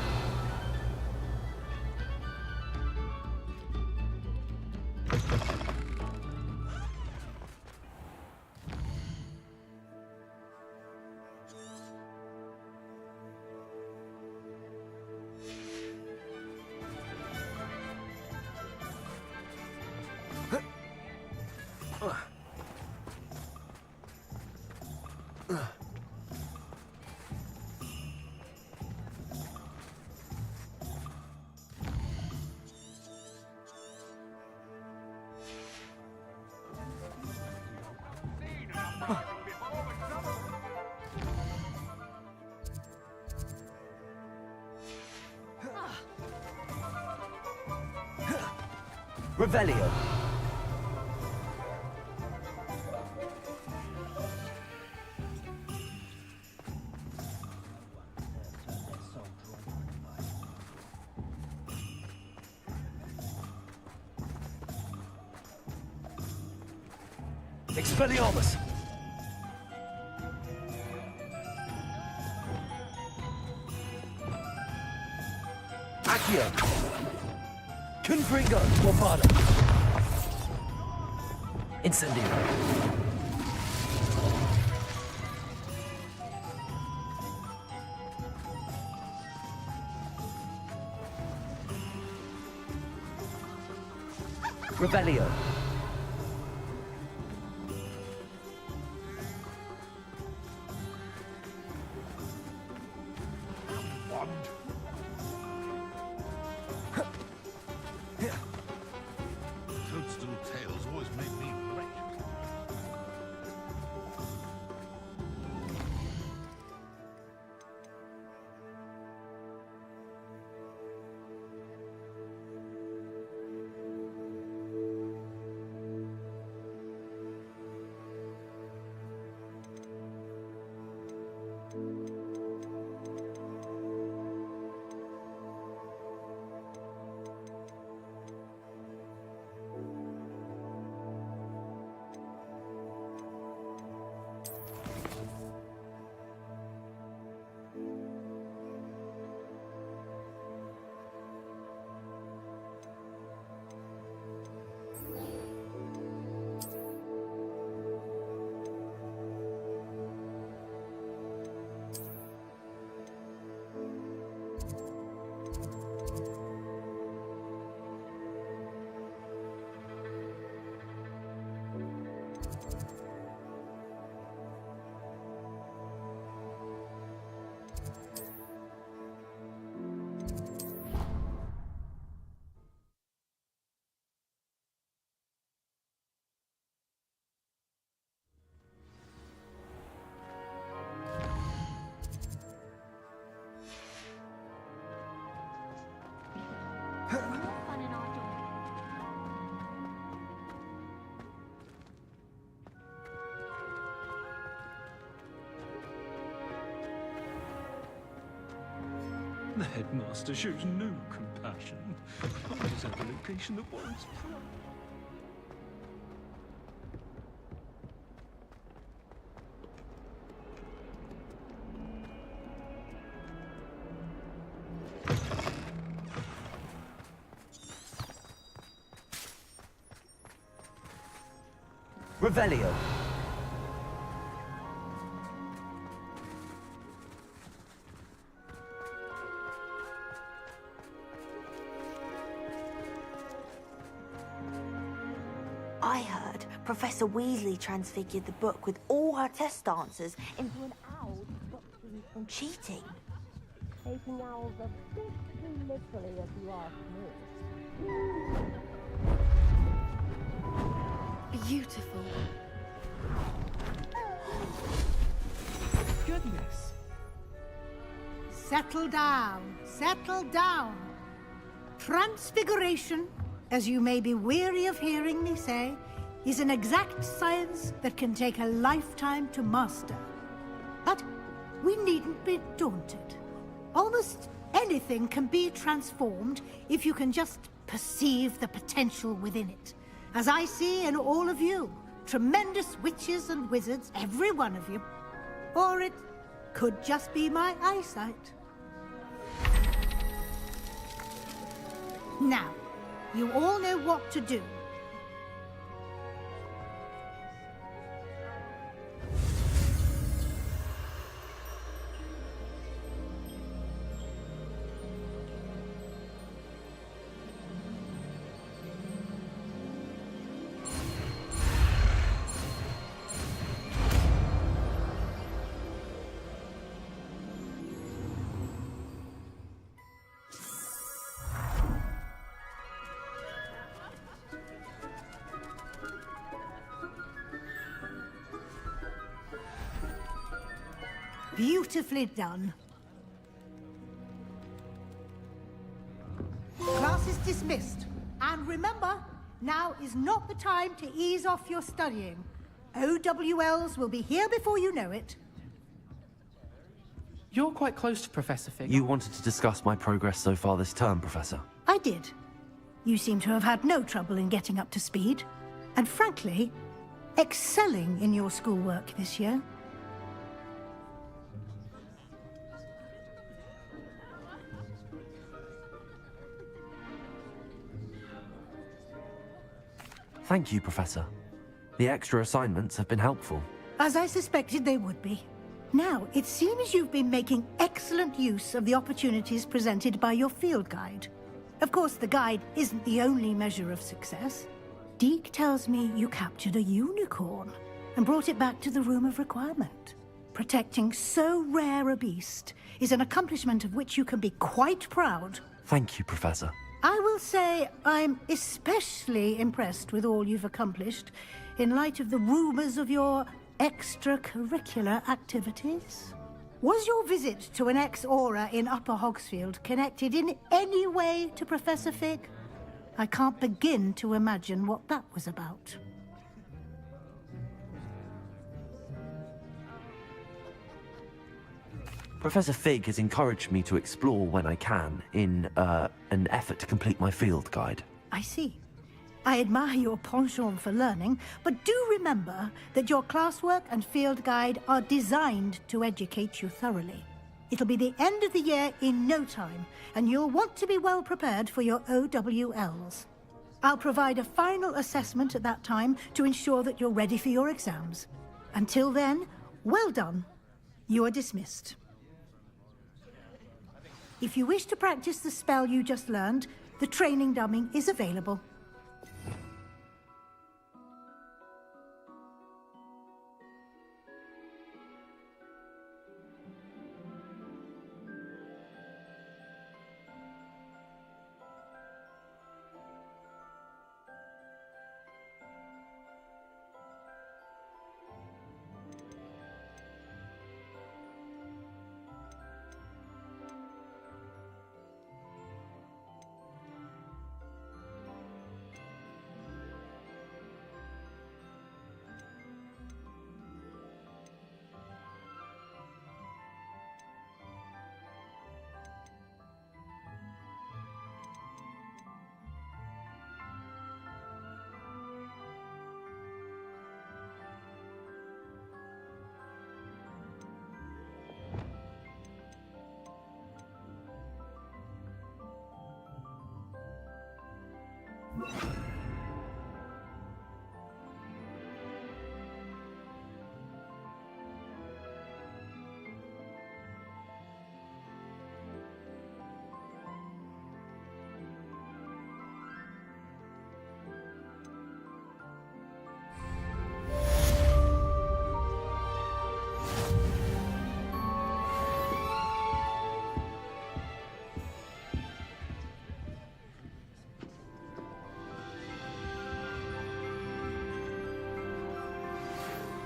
Revelio. Expelliarmus! Accio! Confringo! Bombada! Incendio! Revelio! Toadstool tails always made me rich. The headmaster shows no compassion. I deserve a location that warrants pride. Revelio. I heard Professor Weasley transfigured the book with all her test answers into an owl to stop them from cheating. Taking owls a bit too literally, if you ask me. Beautiful. Goodness. Settle down. Settle down. Transfiguration, as you may be weary of hearing me say, is an exact science that can take a lifetime to master. But we needn't be daunted. Almost anything can be transformed if you can just perceive the potential within it. As I see in all of you, tremendous witches and wizards, every one of you. Or it could just be my eyesight. Now, you all know what to do. Beautifully done. Class is dismissed. And remember, Now is not the time to ease off your studying. OWLs will be here before you know it. You're quite close to Professor Fig. You wanted to discuss my progress so far this term, Professor. I did. You seem to have had no trouble in getting up to speed. And frankly, excelling in your schoolwork this year. Thank you, Professor. The extra assignments have been helpful. As I suspected they would be. Now, it seems you've been making excellent use of the opportunities presented by your field guide. Of course, the guide isn't the only measure of success. Deke tells me you captured a unicorn and brought it back to the Room of Requirement. Protecting so rare a beast is an accomplishment of which you can be quite proud. Thank you, Professor. I will say I'm especially impressed with all you've accomplished in light of the rumors of your extracurricular activities. Was your visit to an ex-Aura in Upper Hogsfield connected in any way to Professor Fig? I can't begin to imagine what that was about. Professor Fig has encouraged me to explore when I can in an effort to complete my field guide. I see. I admire your penchant for learning, but do remember that your classwork and field guide are designed to educate you thoroughly. It'll be the end of the year in no time, and you'll want to be well prepared for your OWLs. I'll provide a final assessment at that time to ensure that you're ready for your exams. Until then, well done. You are dismissed. If you wish to practice the spell you just learned, the training dummy is available.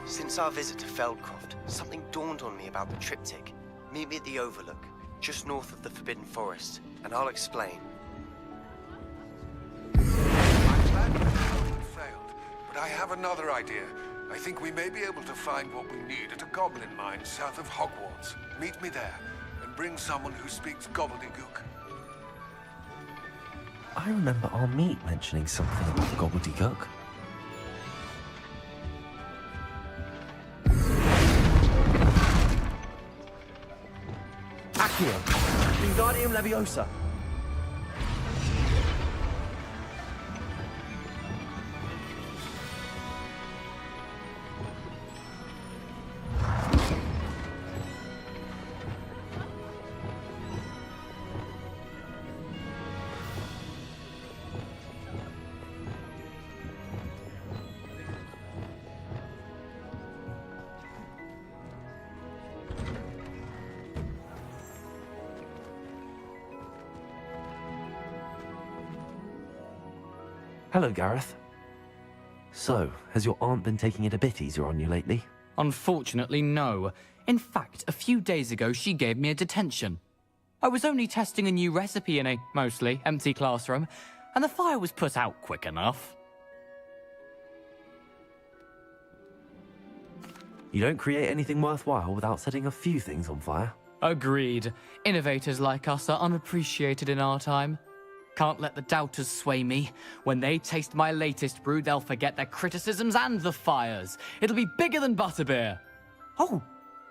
Since our visit to Feldcroft, something dawned on me about the triptych. Meet me at the Overlook, just north of the Forbidden Forest, and I'll explain. My plan failed, but I have another idea. I think we may be able to find what we need at a goblin mine south of Hogwarts. Meet me there, and bring someone who speaks gobbledygook. I remember our meet mentioning something about gobbledygook. Accio, Wingardium Leviosa. Hello, Gareth. So, has your aunt been taking it a bit easier on you lately? Unfortunately, no. In fact, a few days ago, she gave me a detention. I was only testing a new recipe in a mostly empty classroom, and the fire was put out quick enough. You don't create anything worthwhile without setting a few things on fire. Agreed. Innovators like us are unappreciated in our time. Can't let the doubters sway me. When they taste my latest brew, they'll forget their criticisms and the fires. It'll be bigger than butterbeer. Oh,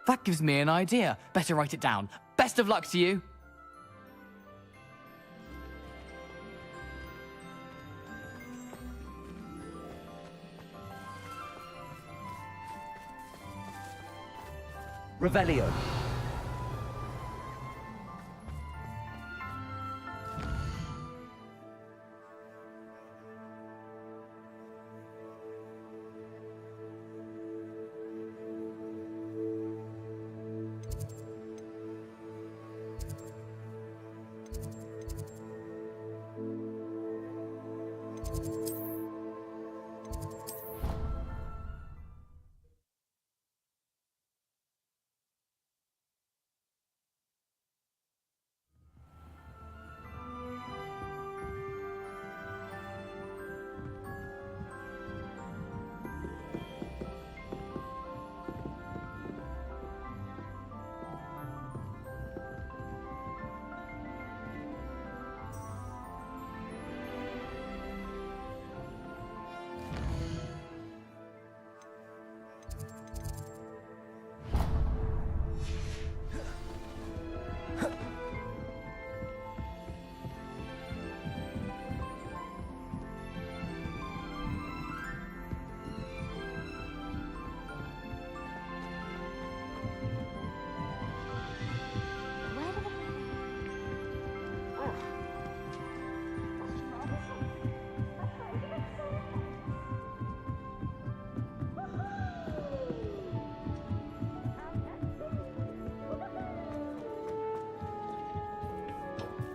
that gives me an idea. Better write it down. Best of luck to you. Revelio.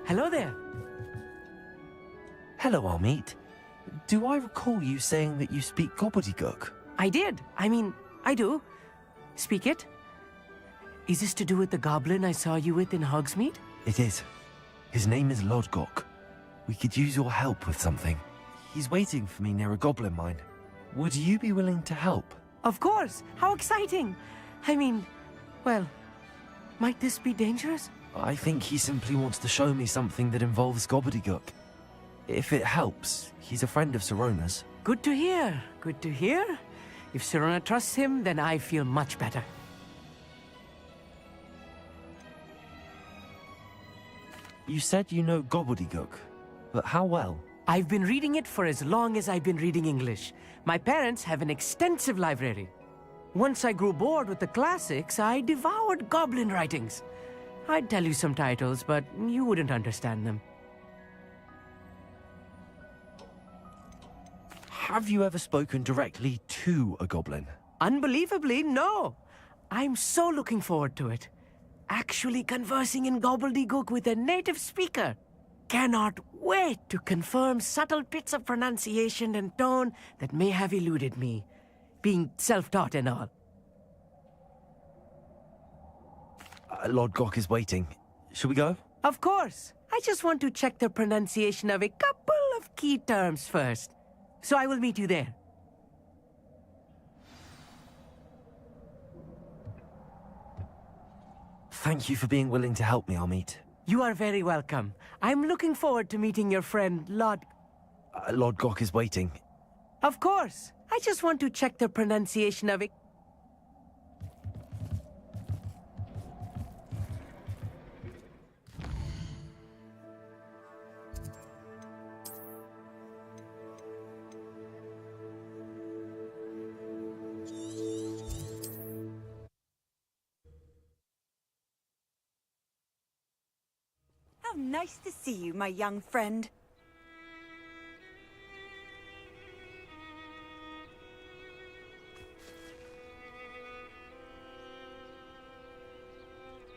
Hello there. Hello, Armeet. Do I recall you saying that you speak gobbledygook? I did. I do. Speak it. Is this to do with the goblin I saw you with in Hogsmeade? It is. His name is Lodgok. We could use your help with something. He's waiting for me near a goblin mine. Would you be willing to help? Of course. How exciting. Well, might this be dangerous? I think he simply wants to show me something that involves gobbledygook. If it helps, he's a friend of Sirona's. Good to hear. Good to hear. If Sirona trusts him, then I feel much better. You said you know gobbledygook, but how well? I've been reading it for as long as I've been reading English. My parents have an extensive library. Once I grew bored with the classics, I devoured goblin writings. I'd tell you some titles, but you wouldn't understand them. Have you ever spoken directly to a goblin? Unbelievably, no. I'm so looking forward to it. Actually conversing in gobbledygook with a native speaker. Cannot wait to confirm subtle bits of pronunciation and tone that may have eluded me, being self-taught and all. Lodgok is waiting. Shall we go? Of course. I just want to check the pronunciation of a couple of key terms first. So I will meet you there. Thank you for being willing to help me, Armeet. You are very welcome. I'm looking forward to meeting your friend, Lodgok is waiting. Of course. I just want to check the pronunciation of a... How nice to see you, my young friend.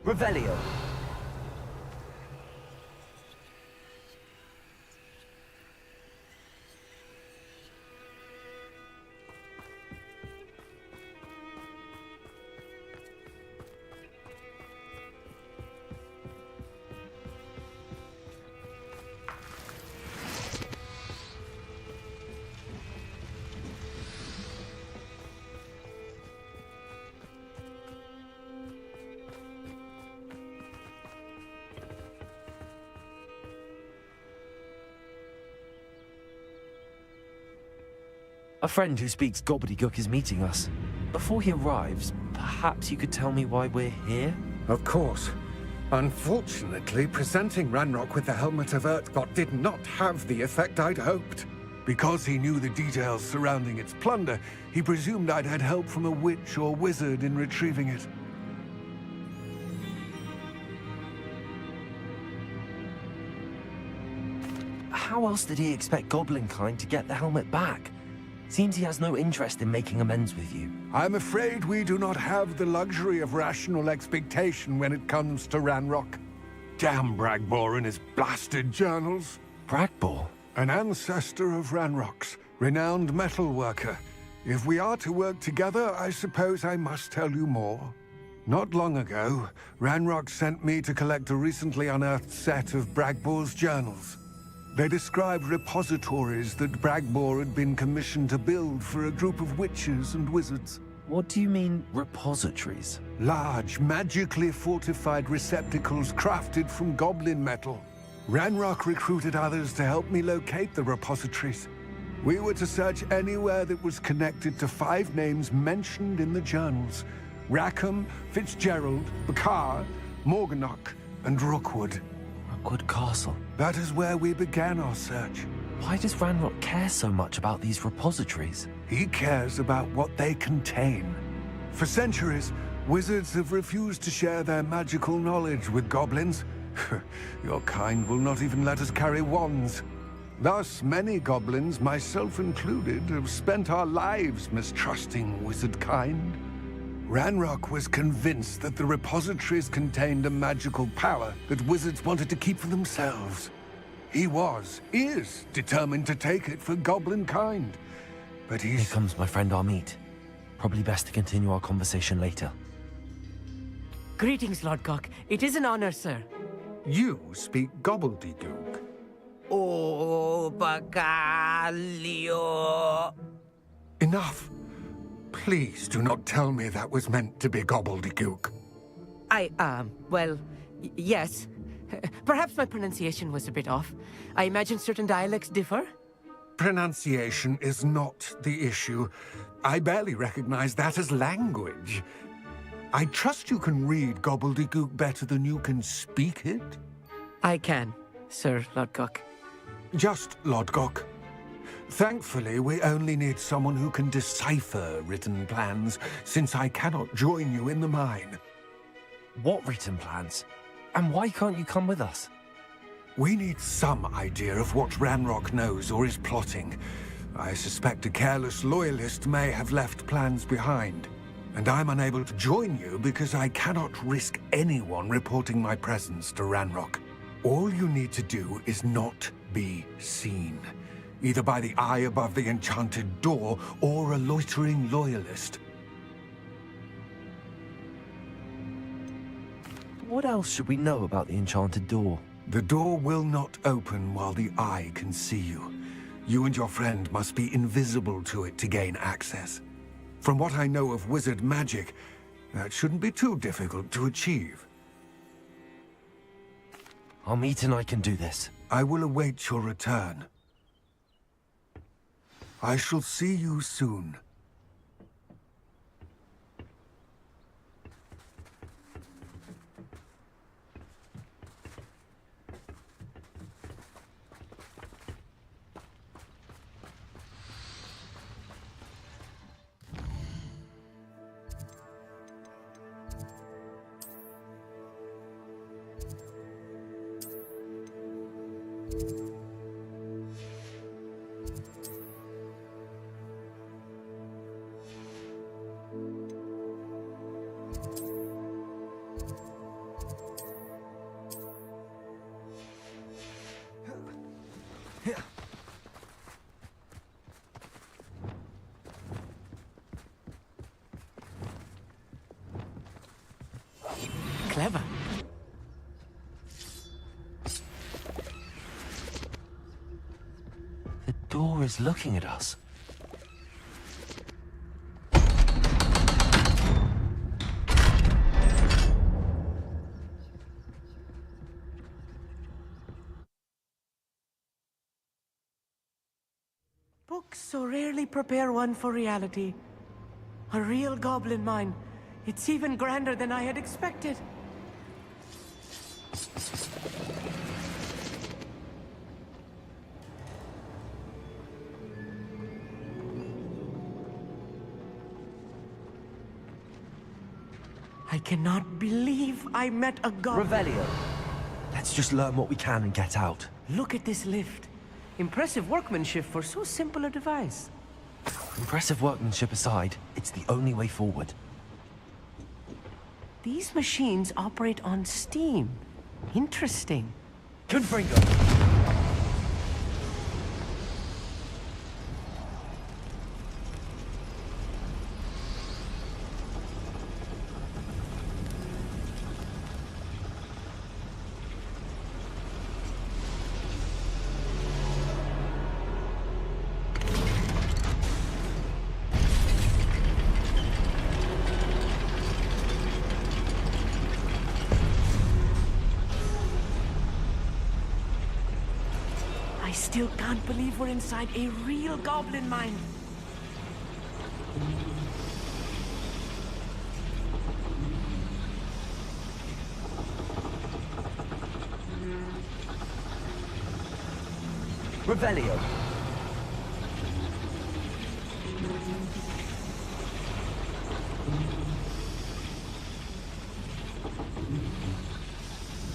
Revelio. A friend who speaks gobbledygook is meeting us. Before he arrives, perhaps you could tell me why we're here? Of course. Unfortunately, presenting Ranrock with the Helmet of Urtkot did not have the effect I'd hoped. Because he knew the details surrounding its plunder, he presumed I'd had help from a witch or wizard in retrieving it. How else did he expect Goblinkind to get the helmet back? Seems he has no interest in making amends with you. I'm afraid we do not have the luxury of rational expectation when it comes to Ranrock. Damn Bragbor and his blasted journals. Bragbor? An ancestor of Ranrock's, renowned metal worker. If we are to work together, I suppose I must tell you more. Not long ago, Ranrock sent me to collect a recently unearthed set of Bragbor's journals. They described repositories that Bragbor had been commissioned to build for a group of witches and wizards. What do you mean, repositories? Large, magically fortified receptacles crafted from goblin metal. Ranrock recruited others to help me locate the repositories. We were to search anywhere that was connected to 5 names mentioned in the journals: Rackham, Fitzgerald, Bakar, Morganach, and Rookwood. Rookwood Castle? That is where we began our search. Why does Ranrock care so much about these repositories? He cares about what they contain. For centuries, wizards have refused to share their magical knowledge with goblins. Your kind will not even let us carry wands. Thus, many goblins, myself included, have spent our lives mistrusting wizard kind. Ranrock was convinced that the repositories contained a magical power that wizards wanted to keep for themselves. He is determined to take it for goblin kind. But Here comes my friend Amit. Probably best to continue our conversation later. Greetings, Lord Cock. It is an honor, sir. You speak gobbledygook. Oh, Bagalio. Enough. Please do not tell me that was meant to be gobbledygook. Yes. Perhaps my pronunciation was a bit off. I imagine certain dialects differ. Pronunciation is not the issue. I barely recognize that as language. I trust you can read gobbledygook better than you can speak it? I can, Sir Lodgok. Just Lodgok. Thankfully, we only need someone who can decipher written plans, since I cannot join you in the mine. What written plans? And why can't you come with us? We need some idea of what Ranrock knows or is plotting. I suspect a careless loyalist may have left plans behind. And I'm unable to join you because I cannot risk anyone reporting my presence to Ranrock. All you need to do is not be seen, either by the eye above the enchanted door or a loitering loyalist. What else should we know about the enchanted door? The door will not open while the eye can see you. You and your friend must be invisible to it to gain access. From what I know of wizard magic, that shouldn't be too difficult to achieve. Amit and I can do this. I will await your return. I shall see you soon. Clever. The door is looking at us. Books so rarely prepare one for reality. A real goblin mine. It's even grander than I had expected. I cannot believe I met a goblin. Revelio. Let's just learn what we can and get out. Look at this lift. Impressive workmanship for so simple a device. Impressive workmanship aside, it's the only way forward. These machines operate on steam. Interesting. Confringo! I still can't believe we're inside a real goblin mine. Revelio.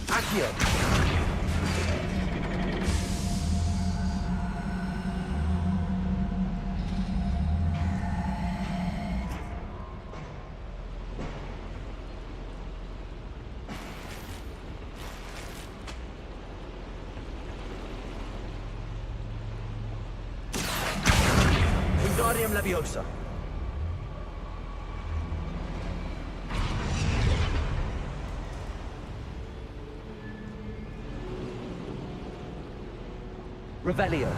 Accio. Wingardium Leviosa. Revelio.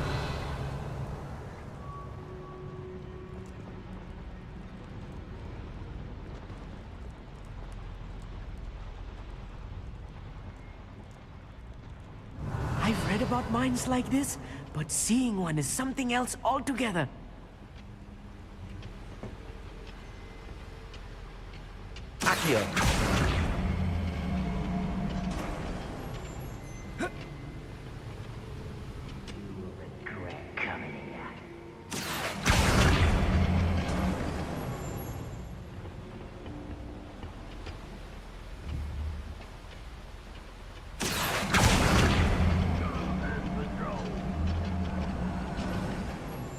I've read about mines like this, but seeing one is something else altogether. Accio.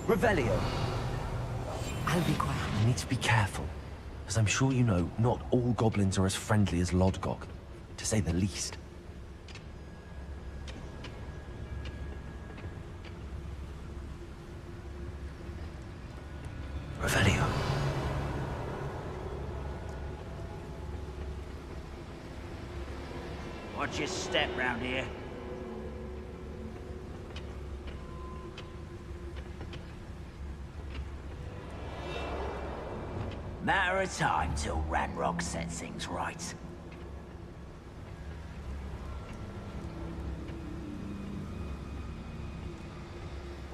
Revelio. I'll be quiet. You need to be careful. As I'm sure you know, not all goblins are as friendly as Lodgok, to say the least. Revelio. Watch your step round here. Matter of time till Ranrock sets things right.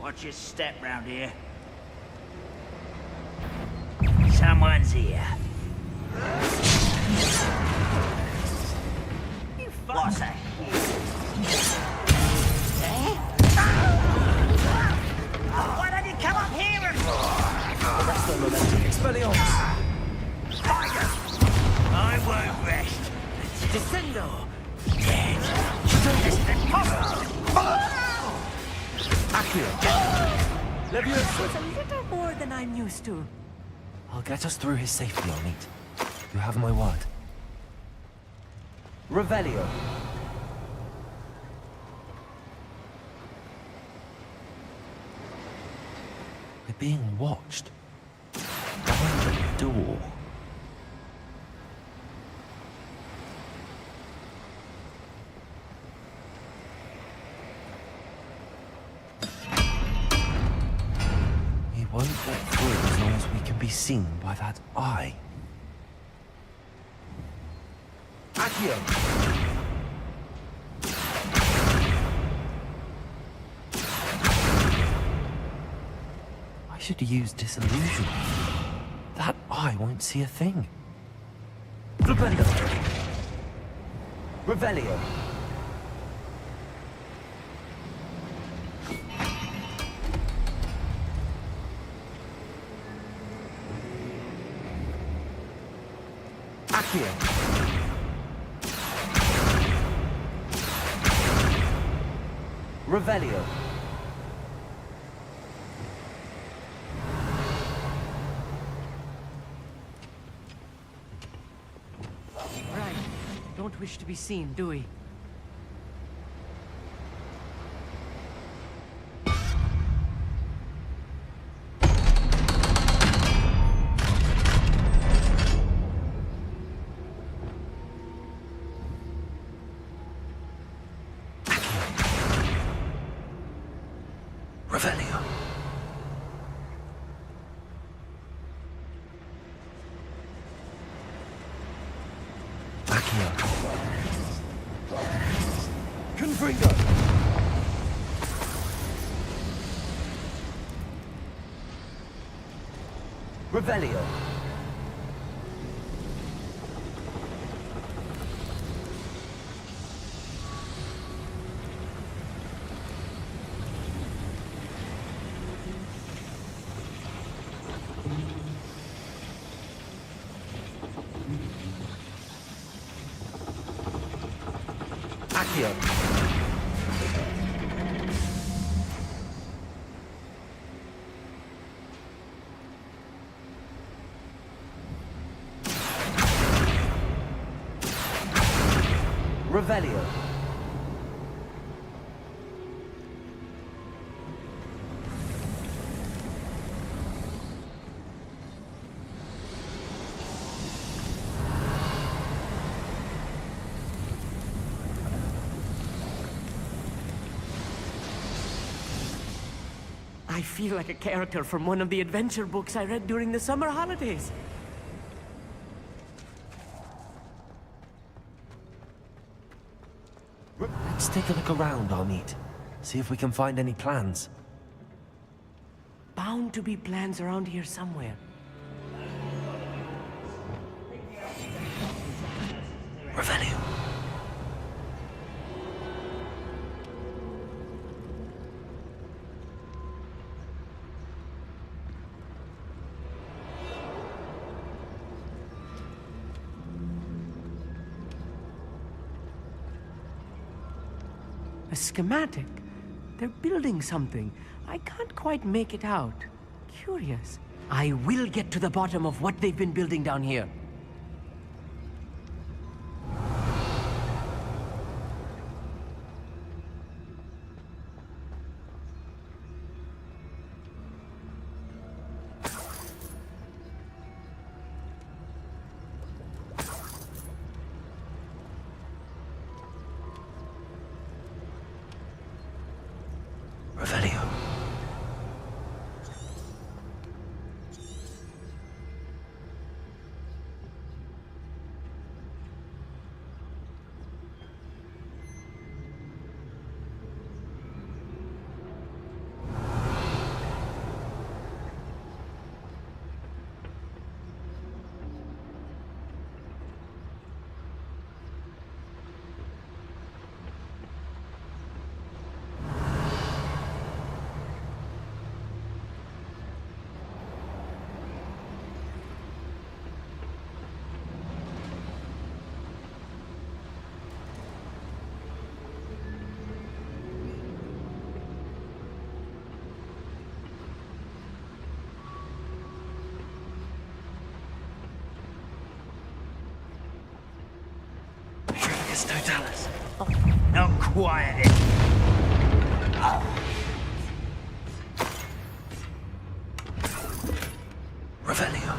Watch your step round here. Someone's here. What's that? Why don't you come up here and... That's the momentum. Expelliarmus! Fire! I won't rest. Descendo! Dead. Distant possible. Accio. Leviosa. It's a little more than I'm used to. I'll get us through his safety, Arneet. You have my word. Revelio. We're being watched. Behind the door. We won't get through as long as we can be seen by that eye. Accio! should use disillusion. That eye won't see a thing. Flipendo. Revelio. Accio. Revelio. Right. Don't wish to be seen, do we? Revelio. Accio. Confringo. Revelio. Accio. Revelio. I feel like a character from one of the adventure books I read during the summer holidays. Let's take a look around, Armit. See if we can find any plans. Bound to be plans around here somewhere. Revelio. A schematic? They're building something. I can't quite make it out. Curious. I will get to the bottom of what they've been building down here. Revelio. It's Totalis. Oh, now quiet it. Revelio.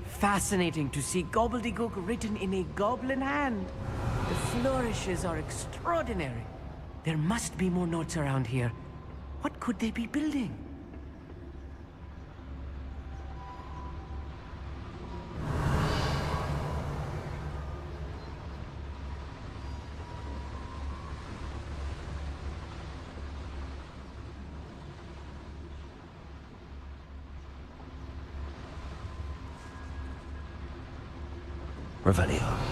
Fascinating to see gobbledygook written in a goblin hand. The flourishes are extraordinary. There must be more notes around here. What could they be building? Revelio.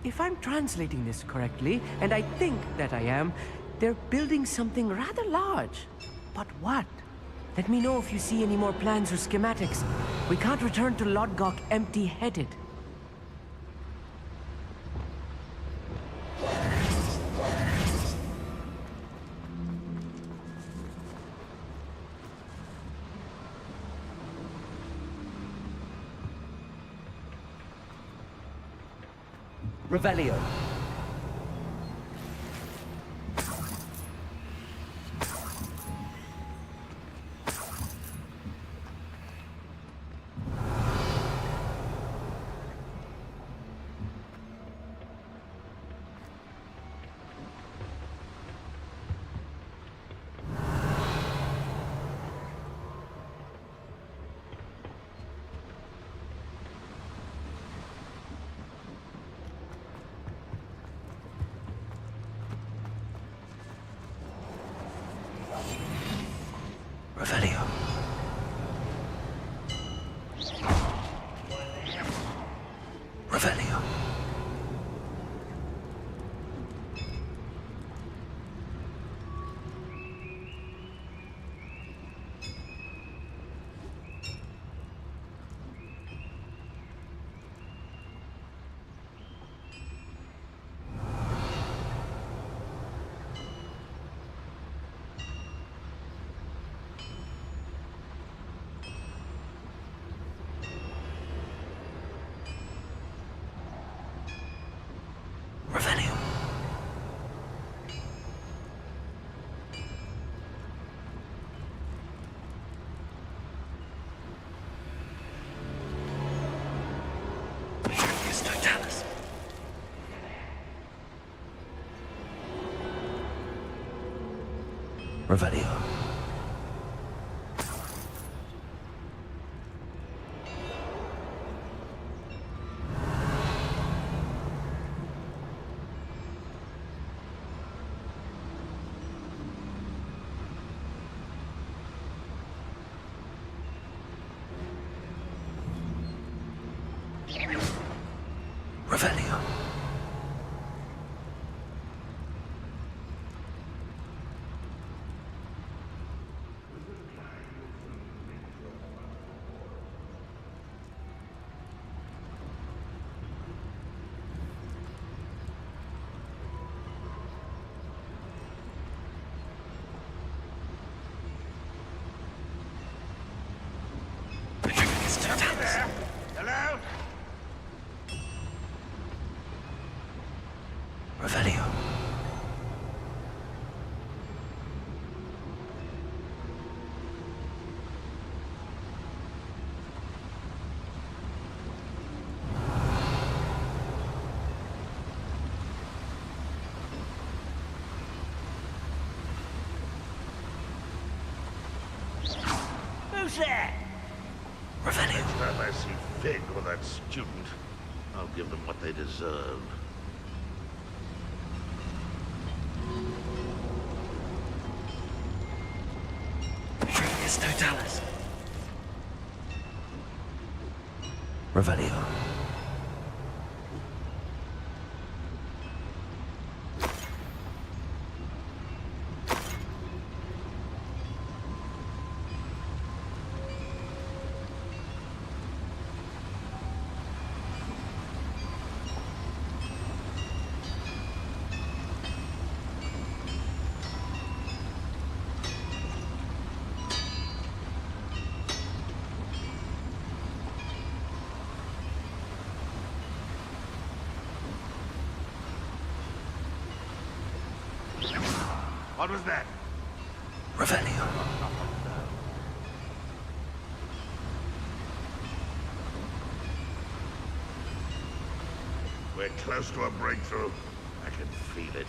If I'm translating this correctly, and I think that I am, they're building something rather large. But what? Let me know if you see any more plans or schematics. We can't return to Lodgok empty-headed. Revelio. Revelio. Revelio. Revelio. Revelio. Hello? Revelio. Who's there? Revelio. Next time I see Fig or that student, I'll give them what they deserve. Trigus Totalis. Revelio. What was that? Revelio. We're close to a breakthrough. I can feel it.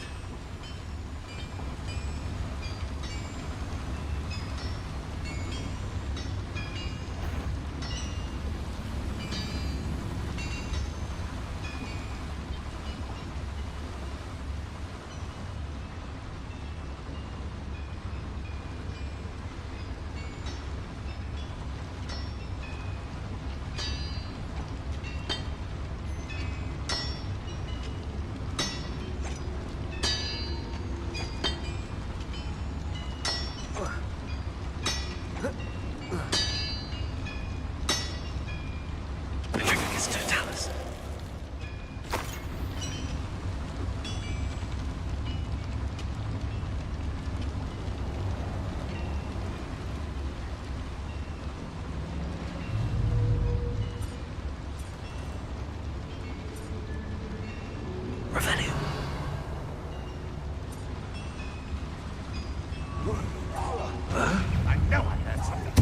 I know I heard something.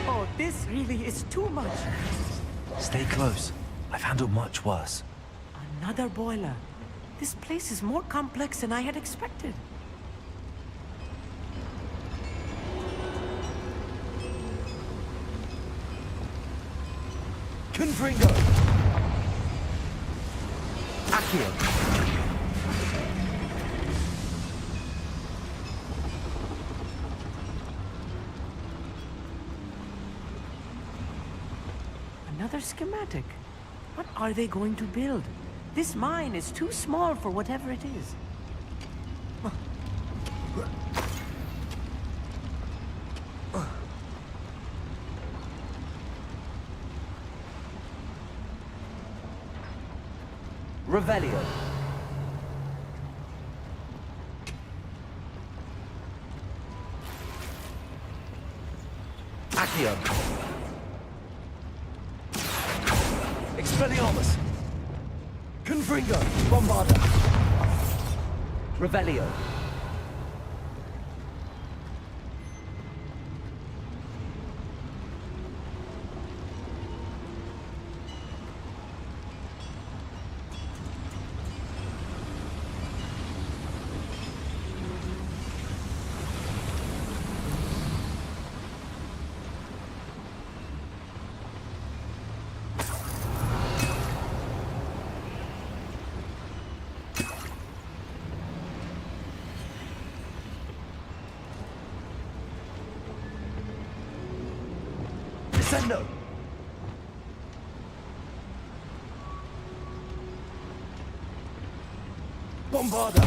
Oh, this really is too much. Stay close. I've handled much worse. Another boiler. This place is more complex than I had expected. Confringo! Accio! Another schematic. What are they going to build? This mine is too small for whatever it is. Revelio. Accio. Expelliarmus! Confringo! Bombarda! Revelio! Descendo! Bombarda!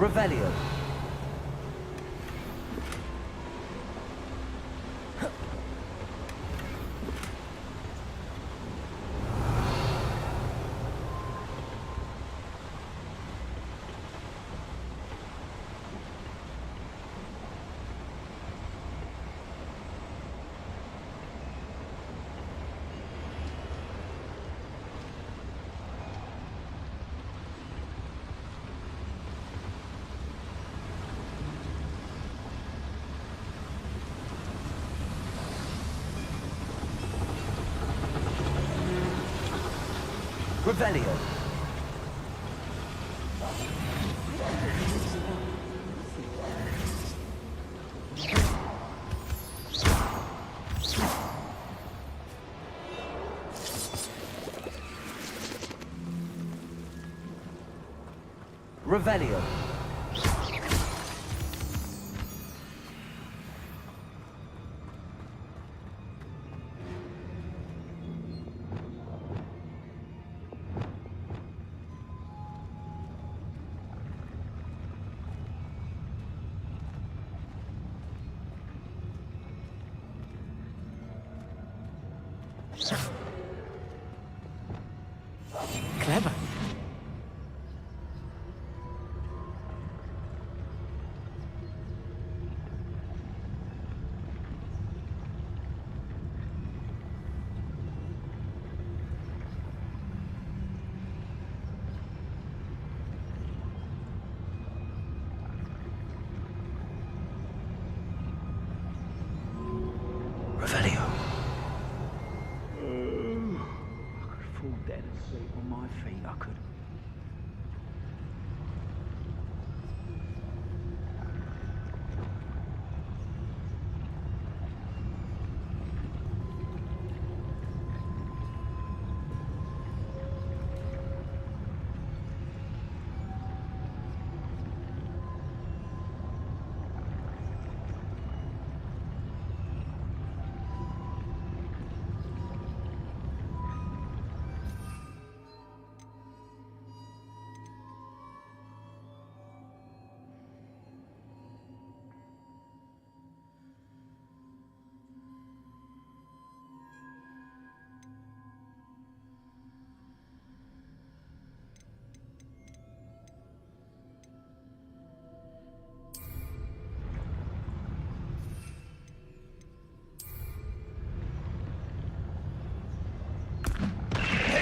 Revelio. Revelio. Revelio. Clever. Revelio. I could fall dead asleep on my feet, I could.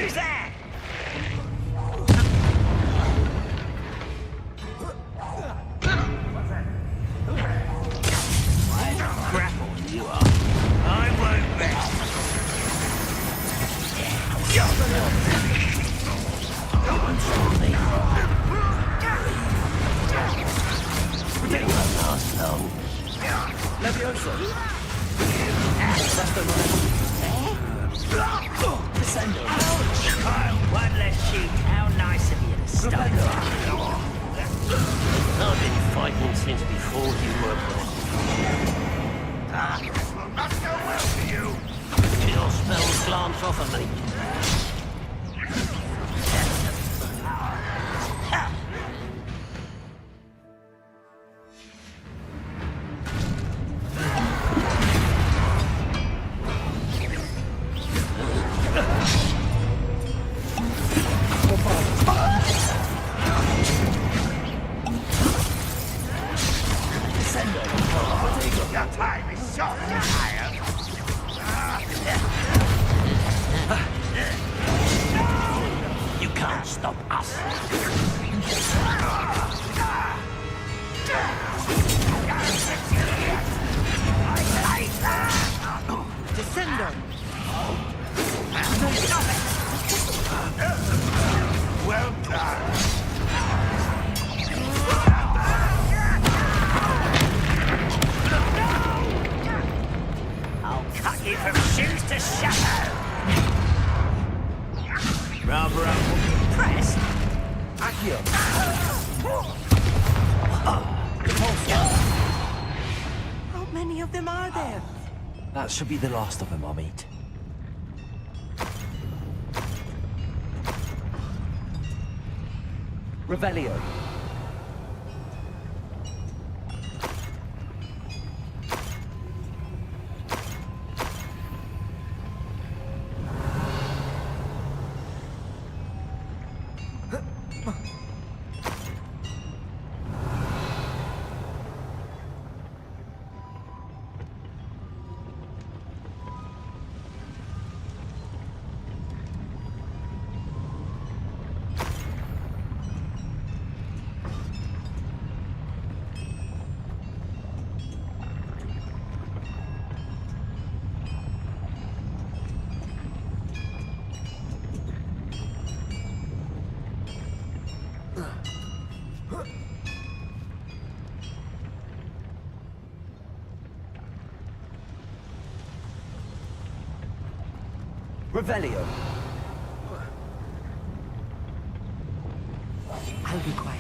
Who's there? Grapple, you are. I won't rest. No one stop me. It won't last long. Levioso. That's the Descendo. Oh, one less cheek. How nice of you to stop. I've been fighting since before you were born. This will not go well for you. Chill spells glance off of me. Your time is short, higher. You can't stop us. Descendo. Well done. I'll cut you from shoes to shadow. Rather impressed. Accio. How many of them are there? That should be the last of them I'll meet. Revelio. Revelio. I'll be quiet.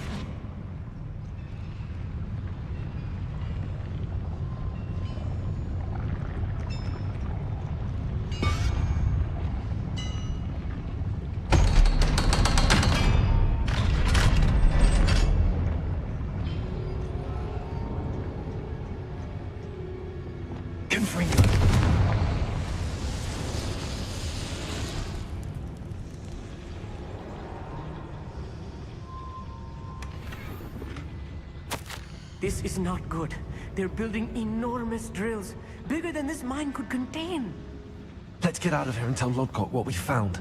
This is not good. They're building enormous drills, bigger than this mine could contain. Let's get out of here and tell Lodgok what we found.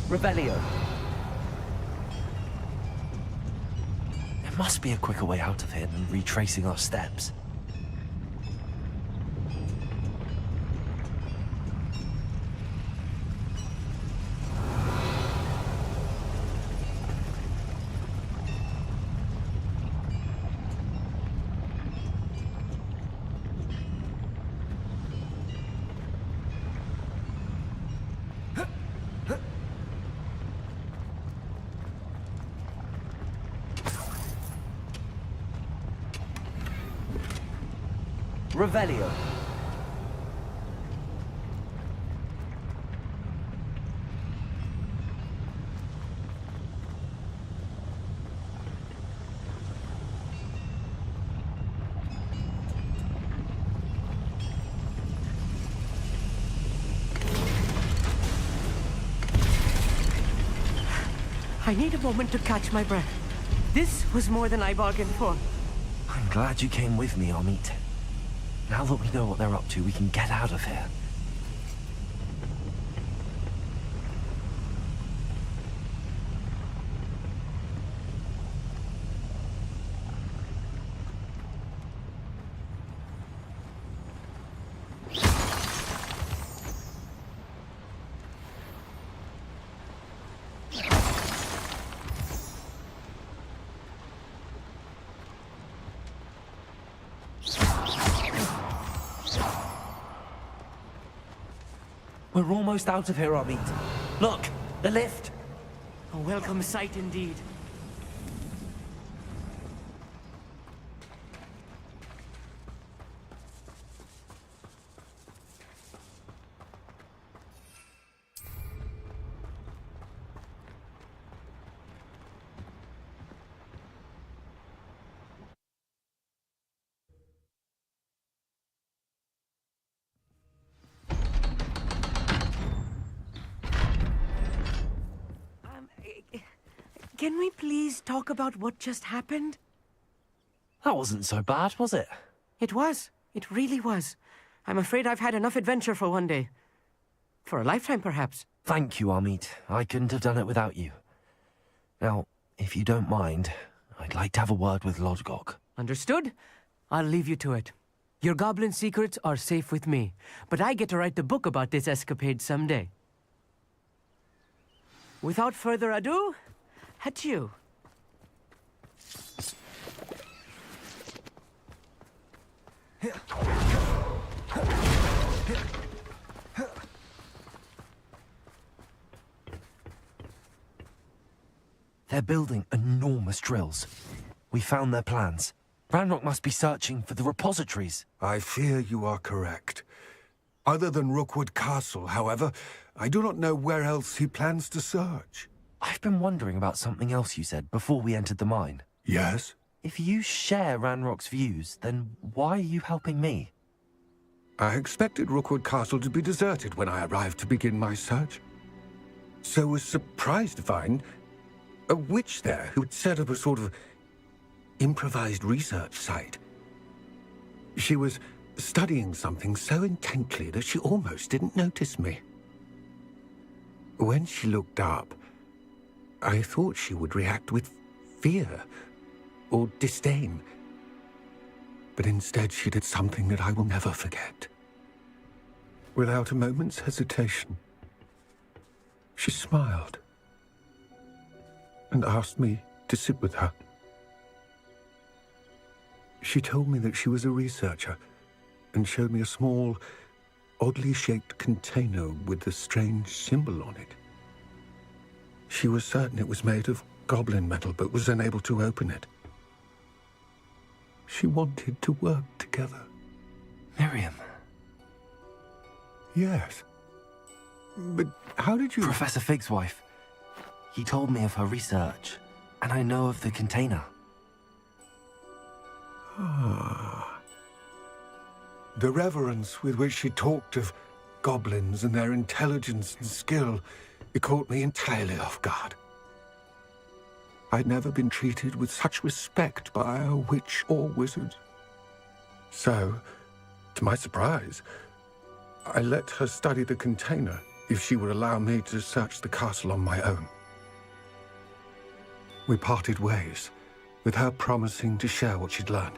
Revelio. There must be a quicker way out of here than retracing our steps. Revelio. I need a moment to catch my breath. This was more than I bargained for. I'm glad you came with me, Amit. Now that we know what they're up to, we can get out of here. We're almost out of here, Amit. Look, the lift. A welcome sight indeed. Can we please talk about what just happened? That wasn't so bad, was it? It was. It really was. I'm afraid I've had enough adventure for one day. For a lifetime, perhaps. Thank you, Amit. I couldn't have done it without you. Now, if you don't mind, I'd like to have a word with Lodgok. Understood? I'll leave you to it. Your goblin secrets are safe with me, but I get to write the book about this escapade someday. Without further ado, adieu. They're building enormous drills. We found their plans. Ranrock must be searching for the repositories. I fear you are correct. Other than Rookwood Castle, however, I do not know where else he plans to search. I've been wondering about something else you said before we entered the mine. Yes? If you share Ranrock's views, then why are you helping me? I expected Rookwood Castle to be deserted when I arrived to begin my search. So was surprised to find a witch there who had set up a sort of improvised research site. She was studying something so intently that she almost didn't notice me. When she looked up, I thought she would react with fear or disdain. But instead she did something that I will never forget. Without a moment's hesitation, she smiled and asked me to sit with her. She told me that she was a researcher and showed me a small, oddly shaped container with a strange symbol on it. She was certain it was made of goblin metal, but was unable to open it. She wanted to work together. Miriam. Yes. But how did you... Professor Fig's wife. He told me of her research, and I know of the container. Ah. The reverence with which she talked of goblins and their intelligence and skill, it caught me entirely off guard. I'd never been treated with such respect by a witch or wizard. So, to my surprise, I let her study the container if she would allow me to search the castle on my own. We parted ways, with her promising to share what she'd learned.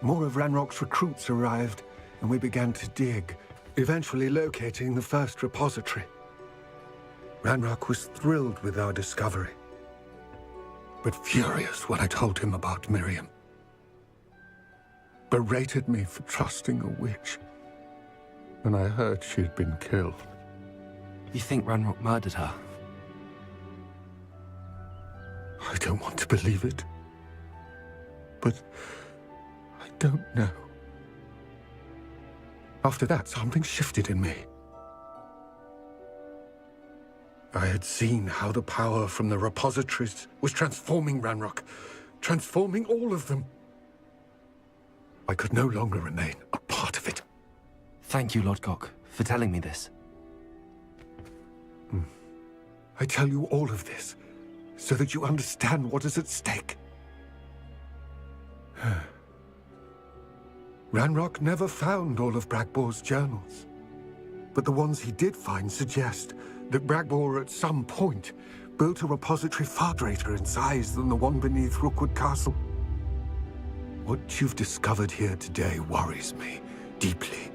More of Ranrock's recruits arrived, and we began to dig, eventually locating the first repository. Ranrock was thrilled with our discovery, but furious when I told him about Miriam. Berated me for trusting a witch when I heard she had been killed. You think Ranrock murdered her? I don't want to believe it, but I don't know. After that, something shifted in me. I had seen how the power from the repositories was transforming Ranrock, transforming all of them. I could no longer remain a part of it. Thank you, Lodgok, for telling me this. I tell you all of this so that you understand what is at stake. Ranrock never found all of Bragbor's journals, but the ones he did find suggest that Bragbor at some point built a repository far greater in size than the one beneath Rookwood Castle. What you've discovered here today worries me deeply.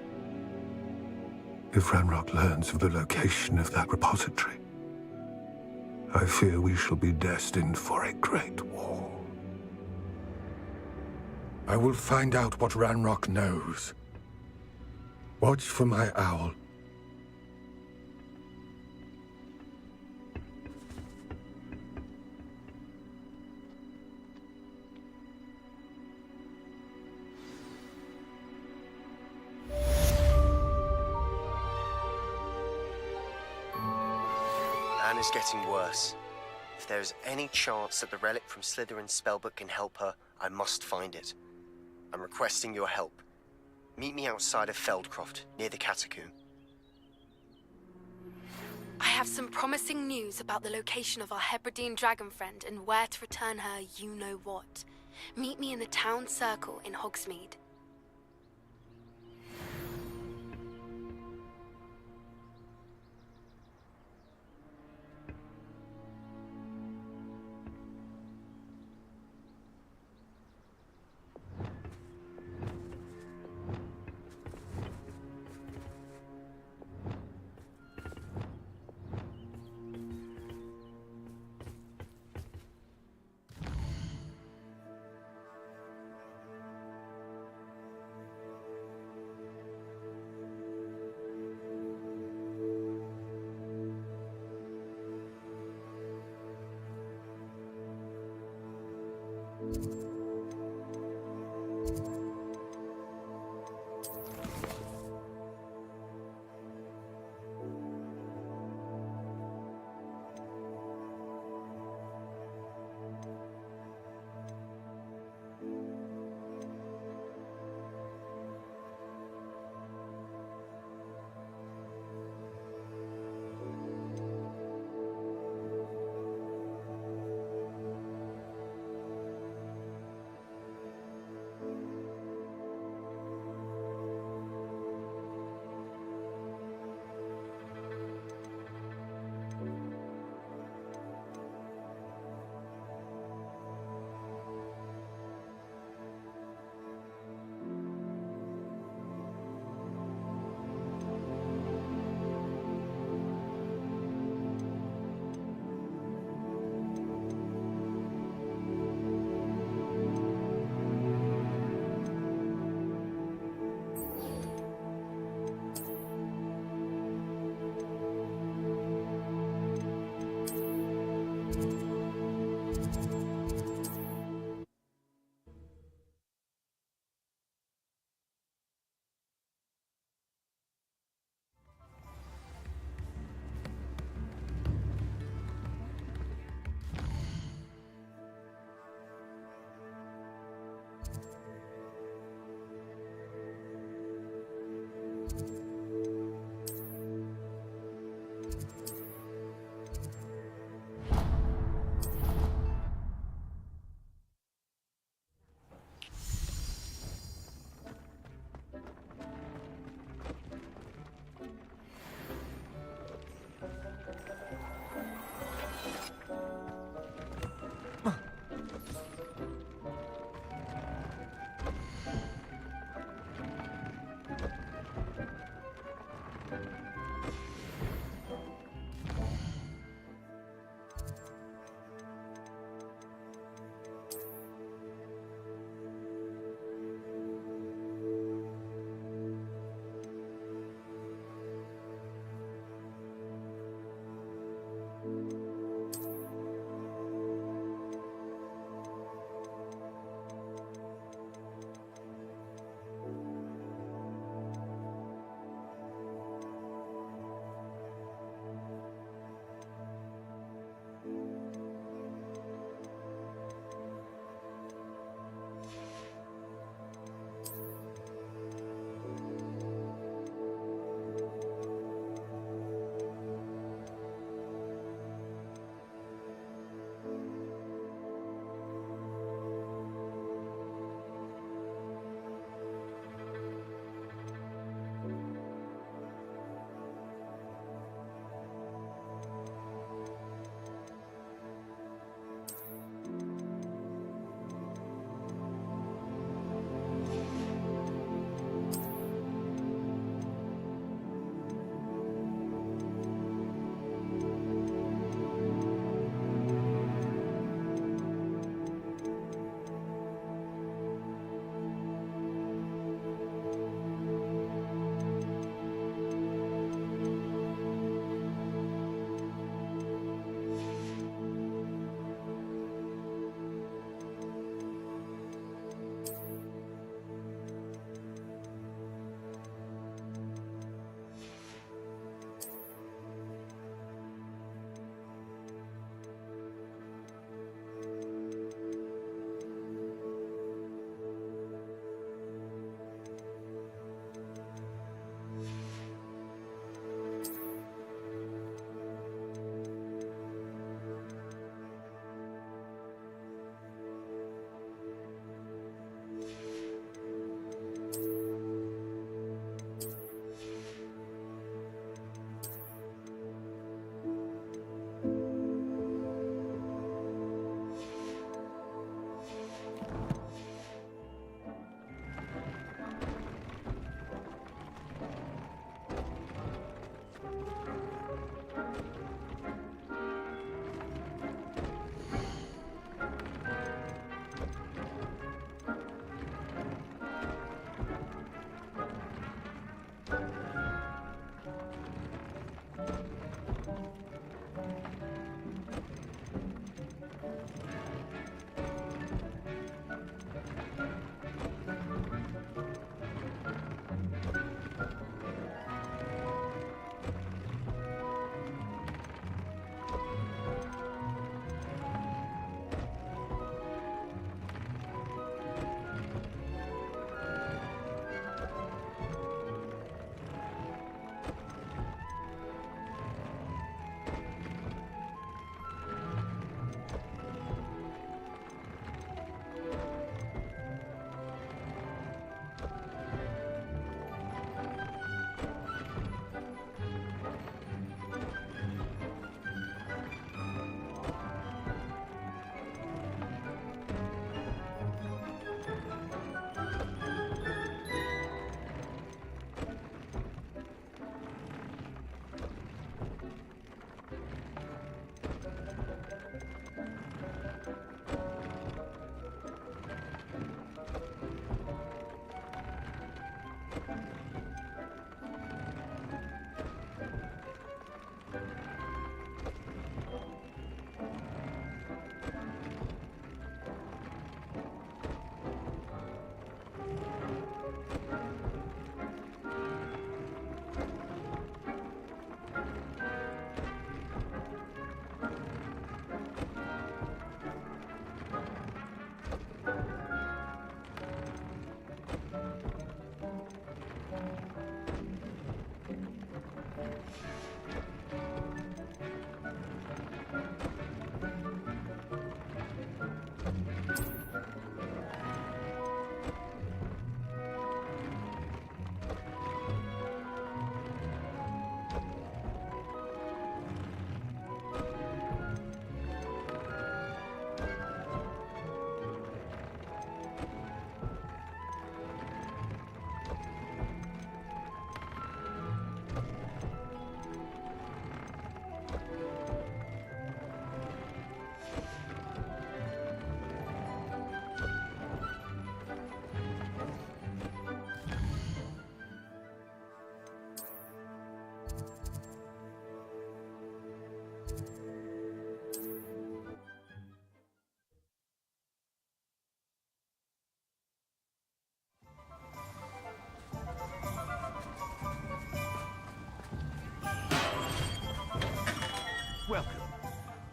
If Ranrock learns of the location of that repository, I fear we shall be destined for a great war. I will find out what Ranrock knows. Watch for my owl. Anna's getting worse. If there is any chance that the relic from Slytherin's spellbook can help her, I must find it. I'm requesting your help. Meet me outside of Feldcroft, near the catacomb. I have some promising news about the location of our Hebridean dragon friend and where to return her you-know-what. Meet me in the town circle in Hogsmeade.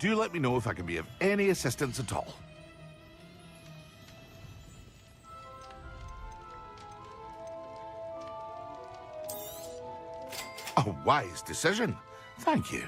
Do let me know if I can be of any assistance at all. A wise decision. Thank you.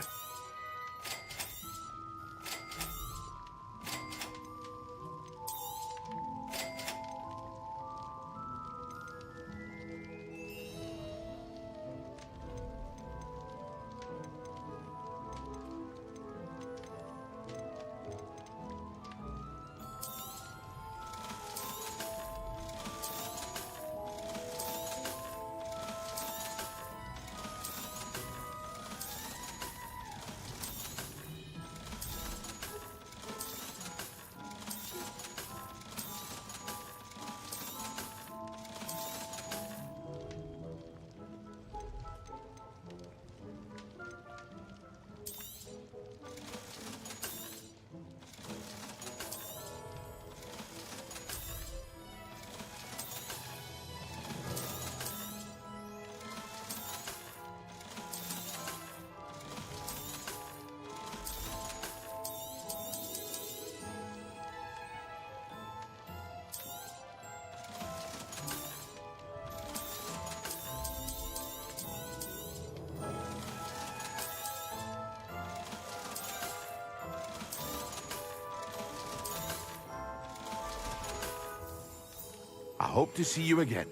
I hope to see you again.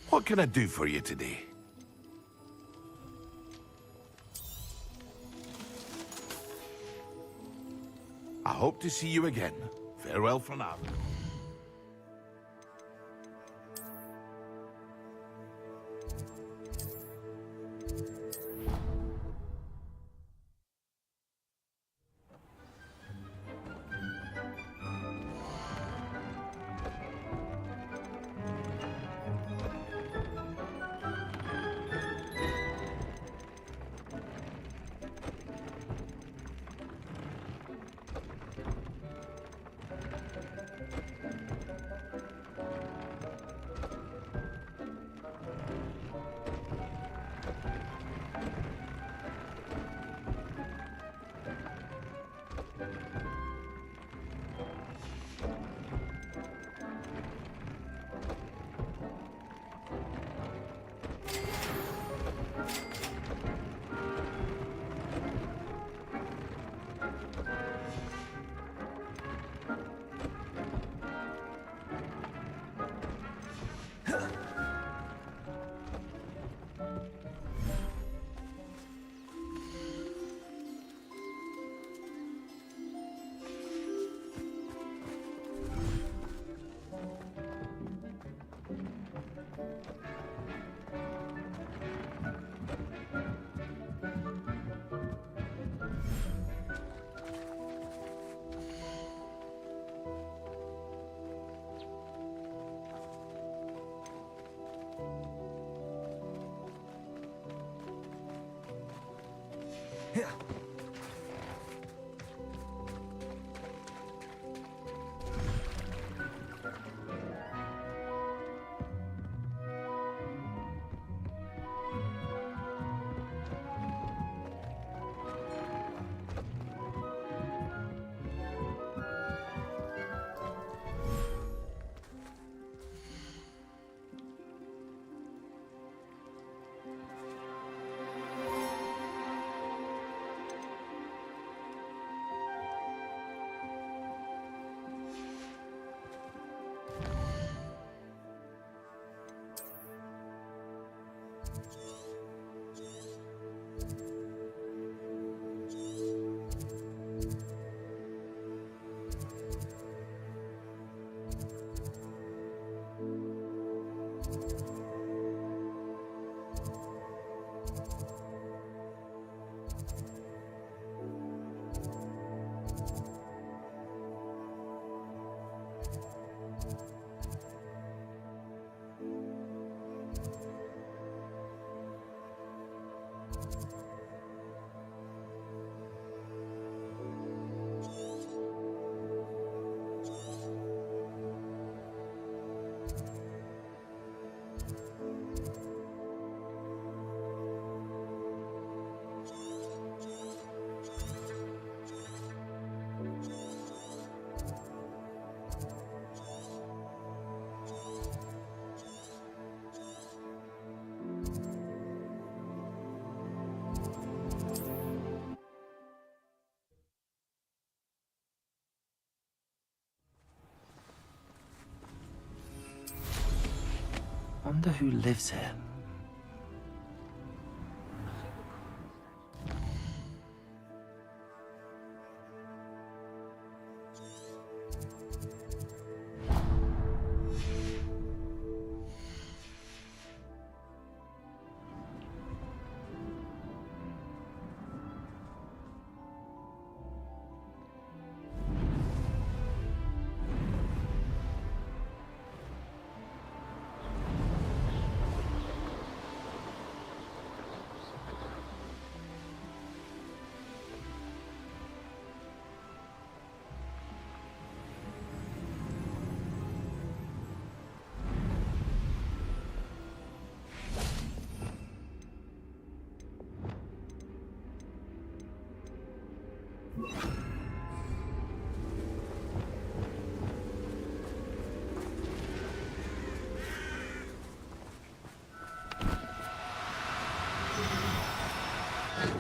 What can I do for you today? I hope to see you again. Farewell for now. Wonder who lives here.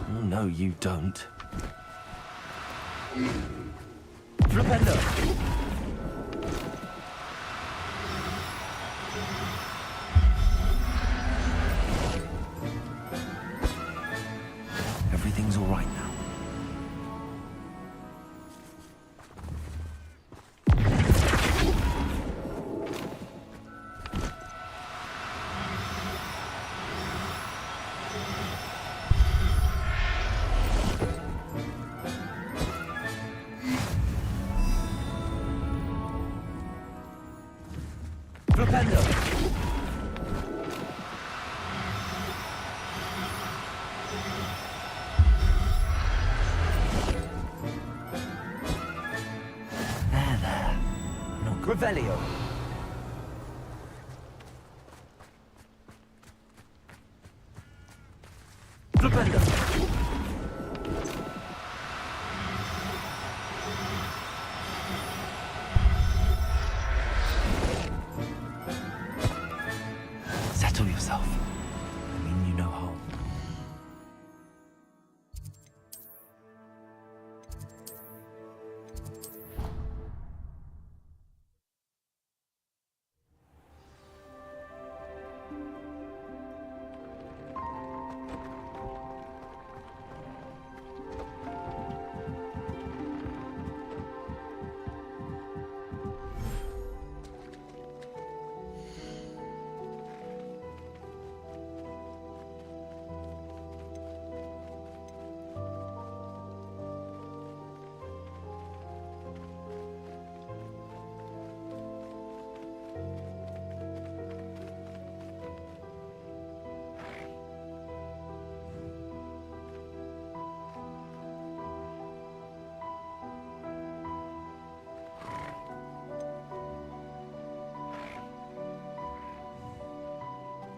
Oh, no, you don't. Flipendo! Everything's all right now. Flipendo! There. No good. Revelio. Flipendo! Settle yourself. I mean you no harm.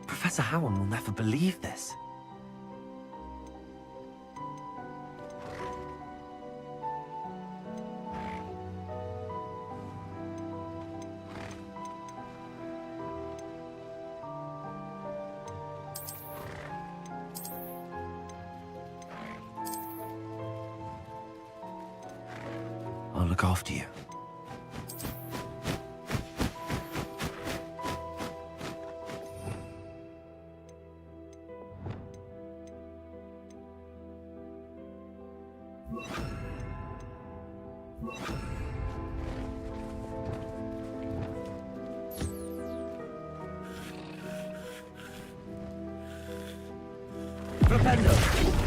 Professor Howard will never believe this. I'll look after you. Flipendo!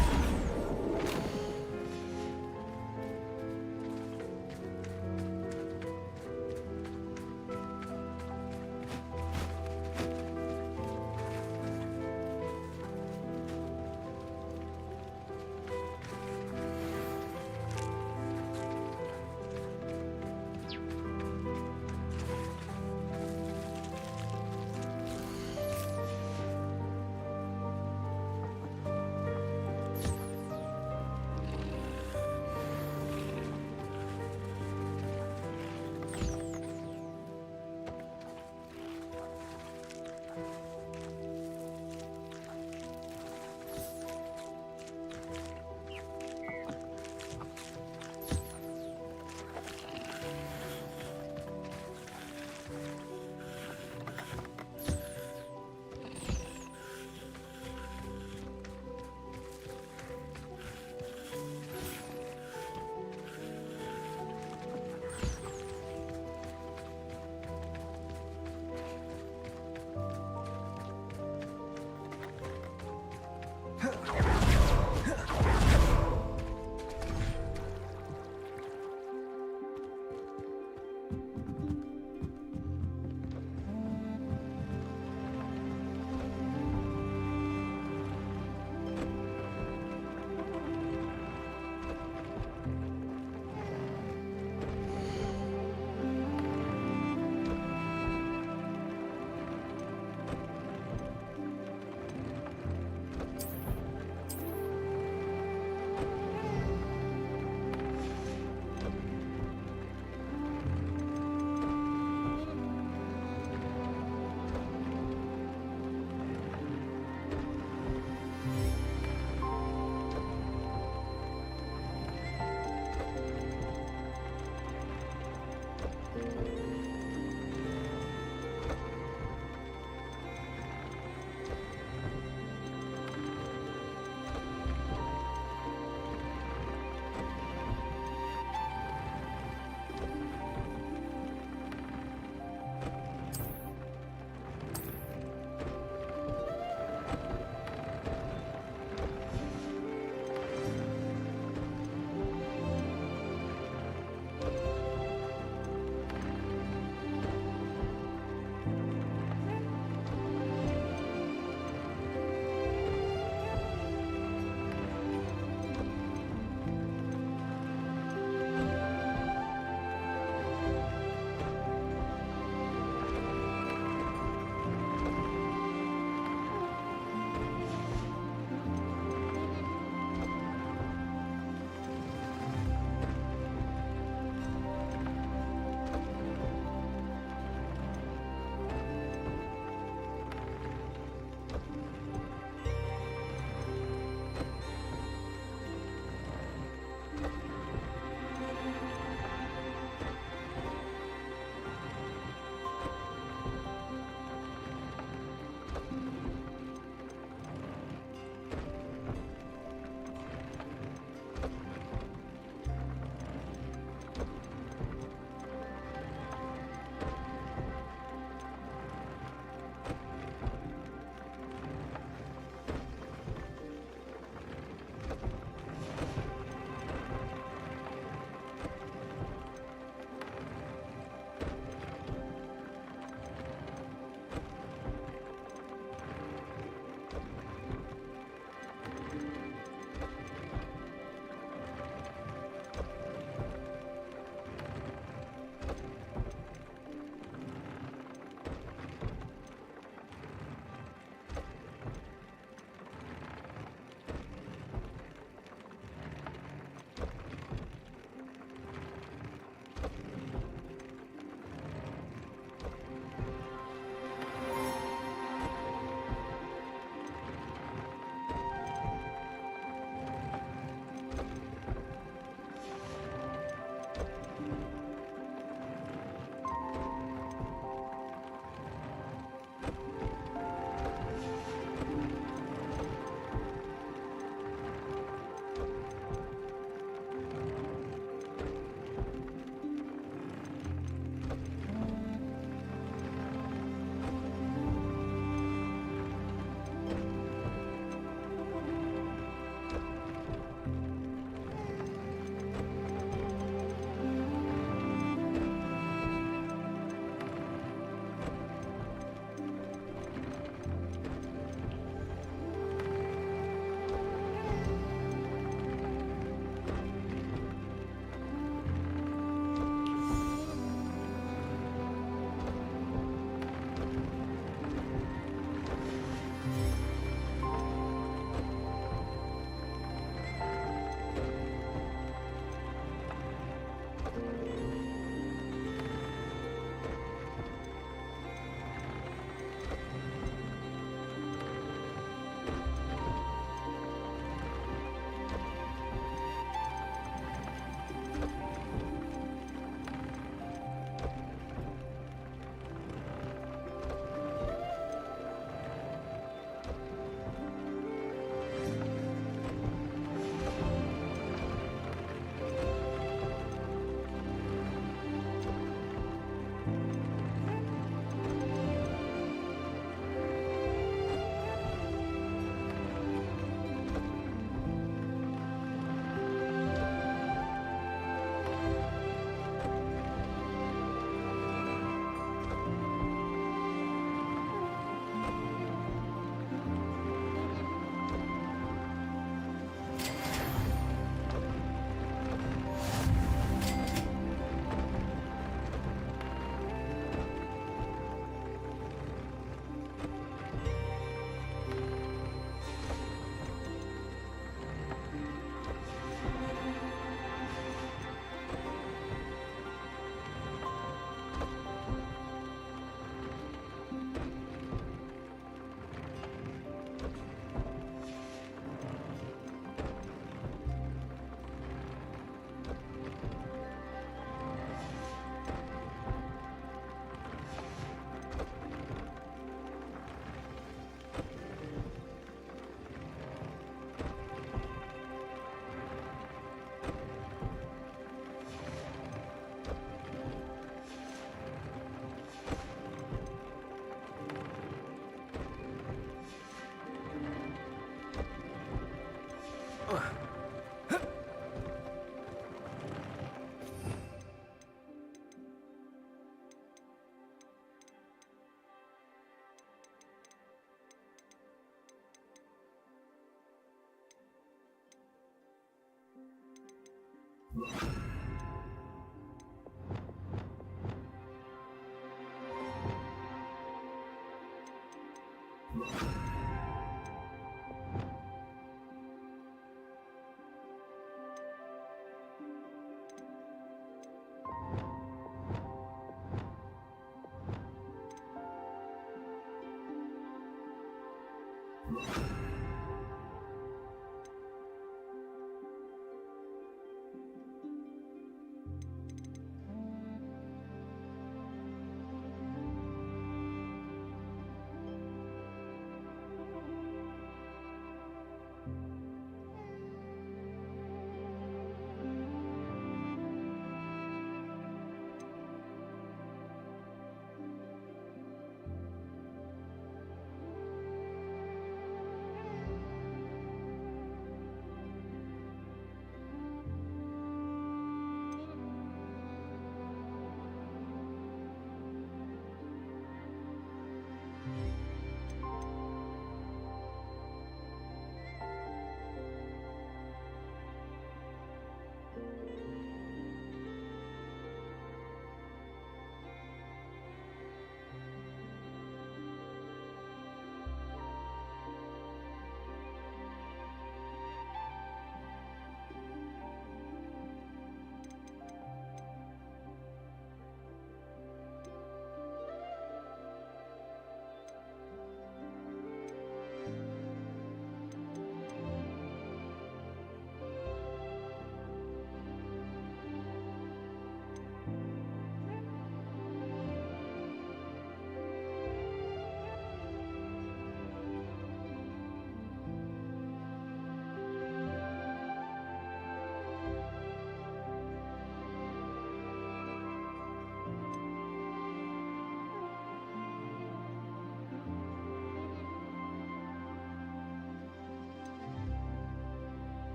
you.